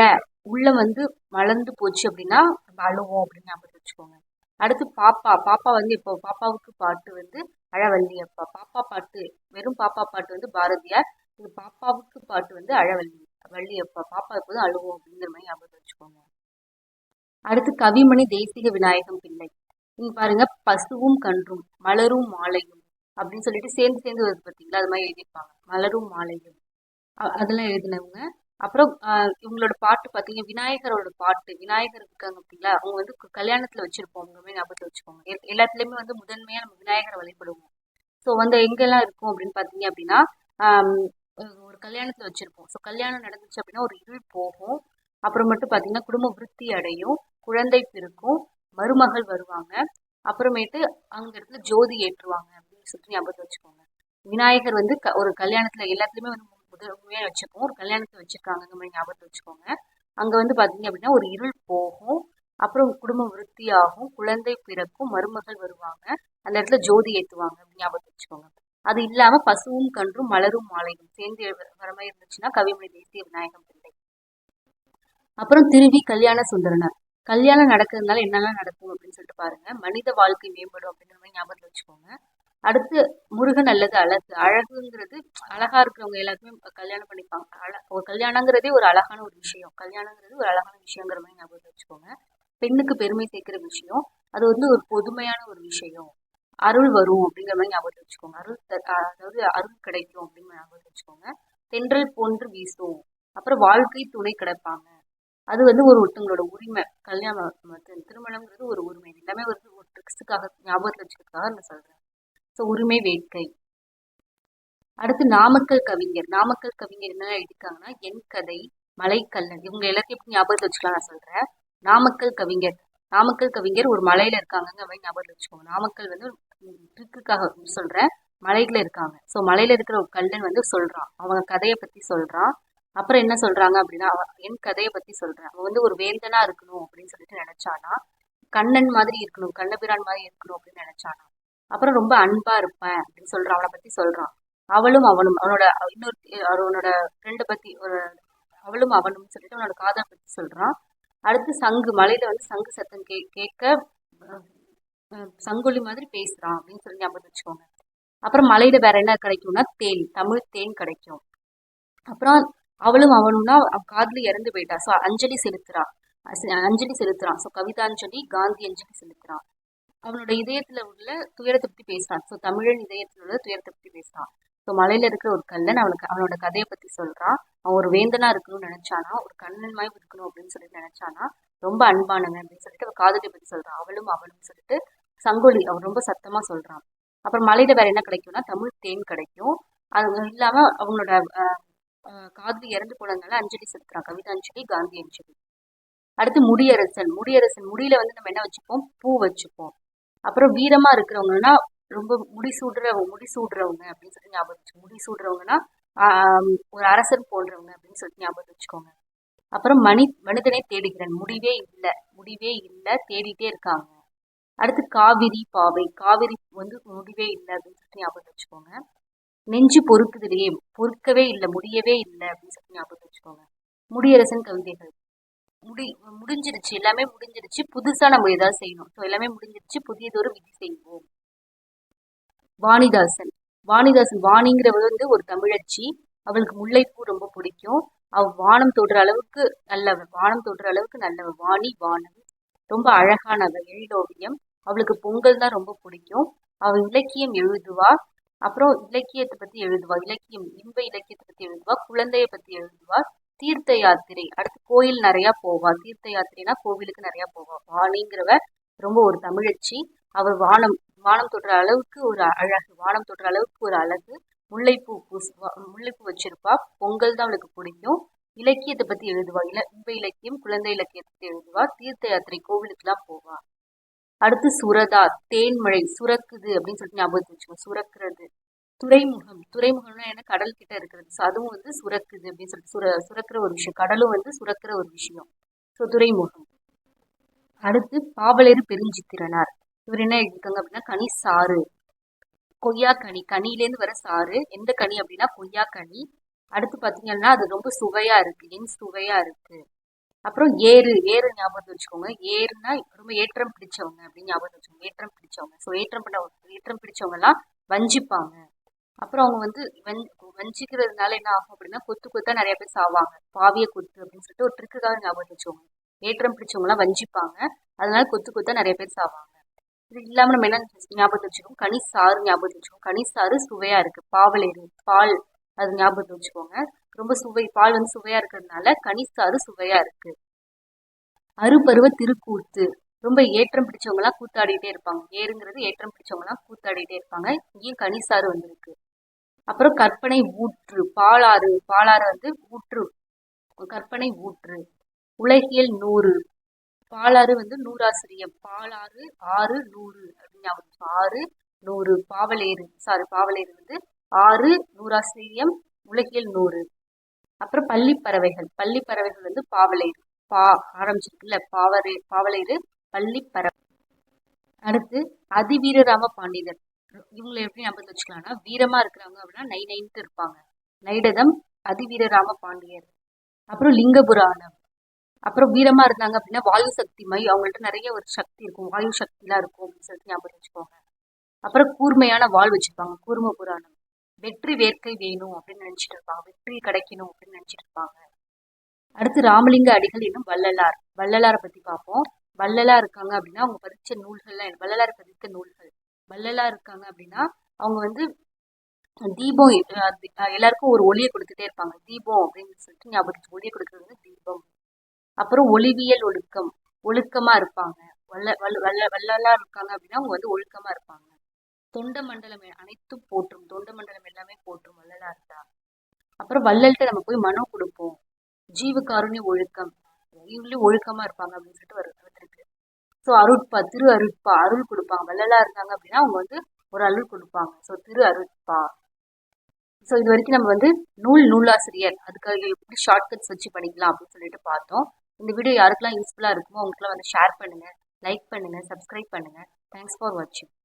உள்ள வந்து மலர்ந்து போச்சு அப்படின்னா நம்ம அழுவோம் அப்படின்னு ஞாபகம் வச்சுக்கோங்க. அடுத்து பாப்பா. பாப்பா வந்து இப்போ பாப்பாவுக்கு பாட்டு வந்து அழ வள்ளியப்பா. பாப்பா பாட்டு வெறும் பாப்பா பாட்டு வந்து பாரதியார். இது பாப்பாவுக்கு பாட்டு வந்து அழ வள்ளியப்பா. பாப்பா எப்போதும் அழுவோம் அப்படிங்கிற மாதிரி ஞாபகம் வச்சுக்கோங்க. அடுத்து கவிமணி தேசிக விநாயகம் பிள்ளை. நீங்க பாருங்க, பசுவும் கன்றும் மலரும் மாலையும் அப்படின்னு சொல்லிட்டு சேர்ந்து சேர்ந்து வருது பார்த்தீங்களா, அது மாதிரி எழுதியிருப்பாங்க. மலரும் மாலையும் அதெல்லாம் எழுதினவங்க. அப்புறம் இவங்களோட பாட்டு பார்த்தீங்க, விநாயகரோட பாட்டு. விநாயகர் இருக்காங்க பார்த்தீங்களா, அவங்க வந்து கல்யாணத்துல வச்சிருப்போம், அவங்க ஞாபகத்தில் வச்சுக்கோங்க. எல்லாத்துலயுமே வந்து முதன்மையா நம்ம விநாயகரை வழிபடுவோம். ஸோ வந்து எங்கெல்லாம் இருக்கும் அப்படின்னு பார்த்தீங்க அப்படின்னா, ஆம், ஒரு கல்யாணத்துல வச்சிருப்போம். ஸோ கல்யாணம் நடந்துச்சு அப்படின்னா ஒரு இருள் போகும். அப்புறம் மட்டும் பார்த்தீங்கன்னா குடும்ப விருத்தி அடையும், குழந்தை பிறக்கும், மருமகள் வருவாங்க. அப்புறமேட்டு அங்க இடத்துல ஜோதி ஏற்றுவாங்க அப்படின்னு சொல்லிட்டு ஞாபகத்தை வச்சுக்கோங்க. விநாயகர் வந்து ஒரு கல்யாணத்துல எல்லாத்துலயுமே வந்து முதன்மையா வச்சுப்போம். ஒரு கல்யாணத்துல வச்சிருக்காங்க அந்த மாதிரி ஞாபகத்தை வச்சுக்கோங்க. அங்க வந்து பாத்தீங்க அப்படின்னா ஒரு இருள் போகும், அப்புறம் குடும்பம் விருத்தி ஆகும், குழந்தை பிறக்கும், மருமகள் வருவாங்க, அந்த இடத்துல ஜோதி ஏத்துவாங்க அப்படின்னு ஞாபகத்தை வச்சுக்கோங்க. அது இல்லாம பசுவும் கன்றும் மலரும் மாலையும் சேர்ந்து வர மாதிரி இருந்துச்சுன்னா கவிமணி தேசிய விநாயகம் பிள்ளை. அப்புறம் திருவி கல்யாண சுந்தரனார். கல்யாணம் நடக்கிறதுனால என்னெல்லாம் நடக்கும் அப்படின்னு சொல்லிட்டு பாருங்க. மனித வாழ்க்கை மேம்படும் அப்படிங்கிற மாதிரி ஞாபகத்தில் வச்சுக்கோங்க. அடுத்து முருகன் அல்லது அழகு. அழகுங்கிறது அழகா இருக்கிறவங்க எல்லாருக்குமே கல்யாணம் பண்ணிப்பாங்க. ஒரு கல்யாணங்கிறதே ஒரு அழகான ஒரு விஷயம். கல்யாணங்கிறது ஒரு அழகான விஷயங்கிற மாதிரி ஞாபகத்தில் வச்சுக்கோங்க. பெண்ணுக்கு பெருமை சேர்க்கிற விஷயம். அது வந்து ஒரு பொதுமையான ஒரு விஷயம். அருள் வரும் அப்படிங்கிற மாதிரி ஞாபகத்தில் வச்சுக்கோங்க. அதாவது அருள் கிடைக்கும் அப்படின்னு ஞாபகத்தில் வச்சுக்கோங்க. தென்றல் போன்று வீசும். அப்புறம் வாழ்க்கை துணை கிடைப்பாங்க. அது வந்து ஒருத்தவங்களோட உரிமை. கல்யாணம் திருமணம்ங்கிறது ஒரு உரிமை. இது எல்லாமே வந்து ஒரு ட்ரிக்ஸுக்காக ஞாபகத்தில் வச்சுக்கிறதுக்காக நான் சொல்றேன். ஸோ உரிமை வேட்கை. அடுத்து நாமக்கல் கவிஞர். நாமக்கல் கவிஞர் என்ன எழுதியிருக்காங்கன்னா, என் கதை, மலைக்கல்லன். இவங்க எல்லாத்தையும் எப்படி ஞாபகத்தில் வச்சுக்கலாம் நான் சொல்றேன். நாமக்கல் கவிஞர். நாமக்கல் கவிஞர் ஒரு மலையில இருக்காங்க மாதிரி ஞாபகத்தில் வச்சுக்கோங்க. நாமக்கல் வந்து ட்ரிக்குக்காக சொல்றேன். மலையில இருக்காங்க. ஸோ மலையில இருக்கிற ஒரு கல்லன் வந்து சொல்றான். அவங்க கதையை பத்தி சொல்றான். அப்புறம் என்ன சொல்றாங்க அப்படின்னா, என் கதையை பத்தி சொல்றேன். அவன் வந்து ஒரு வேந்தனா இருக்கணும் அப்படின்னு சொல்லிட்டு நினைச்சானா, கண்ணன் மாதிரி இருக்கணும், கண்ணபிரான் மாதிரி இருக்கணும் அப்படின்னு நினைச்சானா. அப்புறம் ரொம்ப அன்பா இருப்பேன் அப்படின்னு சொல்றான். அவனை பத்தி சொல்றான். அவளும் அவனும் அவனோட இன்னொரு அவனோட ஃப்ரெண்டை பத்தி ஒரு அவளும் அவனும் சொல்லிட்டு அவனோட காதலை பத்தி சொல்றான். அடுத்து சங்கு. மலையில வந்து சங்கு சத்தம் கேட்க சங்கொலி மாதிரி பேசுறான் அப்படின்னு சொல்லி ஞாபகம் வச்சுக்கோங்க. அப்புறம் மலையில வேற என்ன கிடைக்கும்னா தேன், தமிழ் தேன் கிடைக்கும். அப்புறம் அவளும் அவனும்னா காதலி இறந்து போயிட்டா. ஸோ அஞ்சலி செலுத்துறான். அஞ்சலி செலுத்துறான். ஸோ கவிதாஞ்சலி, காந்தி அஞ்சலி செலுத்துறான். அவனோட இதயத்துல உள்ள துயரத்தை பத்தி பேசுறான். ஸோ தமிழன் இதயத்துல உள்ள துயரத்தை பத்தி பேசுறான். ஸோ மலையில இருக்கிற ஒரு கல்லன் அவனோட கதையை பத்தி சொல்றான். அவன் ஒரு வேந்தனா இருக்கணும்னு நினைச்சானா, ஒரு கண்ணன் மாதிரி இருக்கணும் அப்படின்னு சொல்லிட்டு நினைச்சானா, ரொம்ப அன்பானவன் அப்படின்னு சொல்லிட்டு அவன் காதலியை பத்தி சொல்றான். அவளும் அவனும் சொல்லிட்டு சங்கொலி அவன் ரொம்ப சத்தமா சொல்றான். அப்புறம் மலையில வேற என்ன கிடைக்கும்னா தமிழ் தேன் கிடைக்கும். அது இல்லாம அவங்களோட காதலி இறந்து போனதுனால அஞ்சலி செலுத்துறான். கவிதாஞ்சலி, காந்தி அஞ்சலி. அடுத்து முடியரசன். முடியரசன் முடியில வந்து நம்ம என்ன வச்சுப்போம், பூ வச்சுப்போம். அப்புறம் வீரமா இருக்கிறவங்கன்னா ரொம்ப முடிசூடுறவங்க அப்படின்னு சொல்லிட்டு ஞாபகம் வச்சு. முடிசூடுறவங்கன்னா ஒரு அரசன் போன்றவங்க அப்படின்னு சொல்லிட்டு ஞாபகம் வச்சுக்கோங்க. அப்புறம் மனிதனை தேடுகிறேன். முடிவே இல்லை தேடிட்டே இருக்காங்க. அடுத்து காவிரி பாவை. காவிரி வந்து முடிவே இல்லை அப்படின்னு சொல்லிட்டு ஞாபகம் வச்சுக்கோங்க. நெஞ்சு பொறுக்குதிலேயே, பொறுக்கவே இல்லை, முடியவே இல்லை அப்படின்னு சொல்லிட்டு ஞாபகம் வச்சுக்கோங்க. முடியரசன் கவிதைகள். முடிஞ்சிருச்சு, எல்லாமே முடிஞ்சிருச்சு, புதுசா நம்ம ஏதாவது செய்யணும். ஸோ எல்லாமே முடிஞ்சிருச்சு, புதியதொரு விதி செய்வோம். வாணிதாசன். வாணிங்கிறவ வந்து ஒரு தமிழச்சி. அவளுக்கு முல்லைப்பூ ரொம்ப பிடிக்கும். வானம் தொடுற அளவுக்கு நல்லவ. வானம் ரொம்ப அழகானவ, எழிலோவியம். அவளுக்கு பொங்கல் தான் ரொம்ப பிடிக்கும். அவள் இலக்கியம் எழுதுவா. அப்புறம் இலக்கியத்தை பத்தி எழுதுவா. இன்ப இலக்கியத்தை பத்தி எழுதுவா. குழந்தைய பத்தி எழுதுவா. தீர்த்த யாத்திரை. அடுத்து கோயில் நிறைய போவா. தீர்த்த யாத்திரைனா கோவிலுக்கு நிறைய போவா. வாணிங்கிறவ ரொம்ப ஒரு தமிழச்சி. அவள் வானம் தொடுற அளவுக்கு ஒரு அழகு. முல்லைப்பூ வச்சிருப்பா. பொங்கல் தான் அவளுக்கு பிடிக்கும். இலக்கியத்தை பத்தி எழுதுவா. இன்ப இலக்கியம், குழந்தை இலக்கியத்தை பத்தி எழுதுவா. தீர்த்த யாத்திரை, கோவிலுக்கு எல்லாம் போவா. அடுத்து சுரதா. தேன்மழை சுரக்குது அப்படின்னு சொல்லிட்டு ஞாபகத்து வச்சுக்கோங்க. சுரக்கிறது. துறைமுகம்னா என்ன, கடல் கிட்ட இருக்கிறது. ஸோ அதுவும் வந்து சுரக்குது அப்படின்னு சொல்லிட்டு சுரக்கிற ஒரு விஷயம். கடலும் வந்து சுரக்கிற ஒரு விஷயம். ஸோ துறைமுகம். அடுத்து பாவலேறு பெருஞ்சித்திரனார். இவர் என்ன எழுதியிருக்காங்க அப்படின்னா, கனி சாறு. கொய்யா கனி. கனியிலேருந்து வர சாறு. எந்த கனி அப்படின்னா கொய்யா கனி. அடுத்து பார்த்தீங்கன்னா அது ரொம்ப சுவையா இருக்கு, என் சுவையா இருக்கு. அப்புறம் ஏறு ஏறு ஞாபகத்தை வச்சுக்கோங்க. ஏறுனா ரொம்ப ஏற்றம் பிடிச்சவங்க அப்படின்னு ஞாபகத்தை வச்சுக்கோங்க. ஏற்றம் பிடிச்சவங்க. ஸோ ஏற்றம் பிடிச்சவங்க எல்லாம் வஞ்சிப்பாங்க. அப்புறம் அவங்க வந்து வஞ்சிக்கிறதுனால என்ன ஆகும் அப்படின்னா கொத்து கொத்தா நிறைய பேர் சாவாங்க. பாவிய கொத்து அப்படின்னு சொல்லிட்டு ஒரு ட்ரிக்குக்காக ஞாபகத்தை வச்சுக்கோங்க. ஏற்றம் பிடிச்சவங்க எல்லாம் வஞ்சிப்பாங்க. அதனால கொத்து கொத்தா நிறைய பேர் சாவாங்க. இது இல்லாம நம்ம என்ன ஞாபகத்தை வச்சுக்கோங்க, கனிசாறு ஞாபகத்தை வச்சுக்கோங்க. கனிசாறு சுவையா இருக்கு. பாவலேறு பால், அது ஞாபகத்தை வச்சுக்கோங்க. ரொம்ப சுவை, பால் வந்து சுவையா இருக்கிறதுனால கனிசாறு சுவையா இருக்கு. அறுபருவ திருக்கூத்து, ரொம்ப ஏற்றம் பிடிச்சவங்க எல்லாம் கூத்தாடிட்டே இருப்பாங்க. ஏறுங்கிறது ஏற்றம் பிடிச்சவங்க எல்லாம் கூத்தாடிட்டே இருப்பாங்க. இங்கேயும் கனிசாறு வந்திருக்கு. அப்புறம் கற்பனை ஊற்று, பாலாறு, பாலாறு வந்து ஊற்று, கற்பனை ஊற்று. உலகியல் 100, பாலாறு வந்து நூறாசிரியம். பாலாறு 6 100 அப்படின்னு ஞாபகம் வச்சுக்கோங்க. 6 100. பாவலேறு வந்து 6 நூறாசிரியம். உலகியல் 100. அப்புறம் பள்ளி பறவைகள் வந்து பாவலேறு. பா ஆரம்பிச்சிருக்குல்ல, பாவலேறு பள்ளிப்பறவை. அடுத்து அதிவீரராம பாண்டியர். இவங்களை எப்படி ஞாபகத்துல வச்சுக்கலாம்னா, வீரமா இருக்கிறாங்க அப்படின்னா நை நைன்ட்டு இருப்பாங்க. நைடதம் அதிவீரராம பாண்டியர். அப்புறம் லிங்க புராணம். அப்புறம் வீரமா இருந்தாங்க அப்படின்னா வாயு சக்தி மை, அவங்கள்ட்ட நிறைய ஒரு சக்தி இருக்கும், வாயு சக்திலாம் இருக்கும் அப்படின்னு சொல்லிட்டு ஞாபகம் வச்சுக்கோங்க. அப்புறம் கூர்மையான வாள் வச்சிருப்பாங்க, கூர்ம புராணம். வெற்றி வேட்கை வேணும் அப்படின்னு நினைச்சிட்டு இருப்பாங்க, வெற்றி கிடைக்கணும் அப்படின்னு நினைச்சிட்டு இருப்பாங்க. அடுத்து ராமலிங்க அடிகள் என்னும் வள்ளலார். வள்ளலாரை பத்தி பார்ப்போம். வள்ளலார் இருக்காங்க அப்படின்னா அவங்க பதிச்ச நூல்கள்லாம் வள்ளலார் பதித்த நூல்கள். வள்ளலார் இருக்காங்க அப்படின்னா அவங்க வந்து தீபம், எல்லாருக்கும் ஒரு ஒளியை கொடுத்துட்டே இருப்பாங்க. தீபம் அப்படின்னு சொல்லிட்டு ஞாபகம், ஒளியை கொடுக்கறது வந்து தீபம். அப்புறம் ஒளிவியல் ஒழுக்கம், ஒழுக்கமா இருப்பாங்க. வள்ளலார் இருக்காங்க அப்படின்னா அவங்க வந்து ஒழுக்கமா இருப்பாங்க. தொண்ட மண்டலம் அனைத்தும் போற்றும், தொண்ட மண்டலம் எல்லாமே போற்றும் வள்ளலார் தான். அப்புறம் வள்ளல்கிட்ட நம்ம போய் மனு கொடுப்போம். ஜீவகாருண்ய ஒழுக்கம், இவங்களும் ஒழுக்கமா இருப்பாங்க அப்படின்னு சொல்லிட்டு வந்திருக்கு. ஸோ திரு அருட்பா, அருள் கொடுப்பாங்க. வள்ளலார் இருந்தாங்க அப்படின்னா அவங்க வந்து ஒரு அருள் கொடுப்பாங்க. ஸோ திரு அருட்பா. ஸோ இது வரைக்கும் நம்ம வந்து நூலாசிரியர், அதுக்காக எப்படி ஷார்ட்கட்ஸ் வச்சு பண்ணிக்கலாம் அப்படின்னு சொல்லிட்டு பார்த்தோம். இந்த வீடியோ யாருக்கெல்லாம் யூஸ்ஃபுல்லாக இருக்குமோ அவங்களுக்குலாம் வந்து ஷேர் பண்ணுங்க, லைக் பண்ணுங்க, சப்ஸ்கிரைப் பண்ணுங்க. தேங்க்ஸ் ஃபார் வாட்சிங்.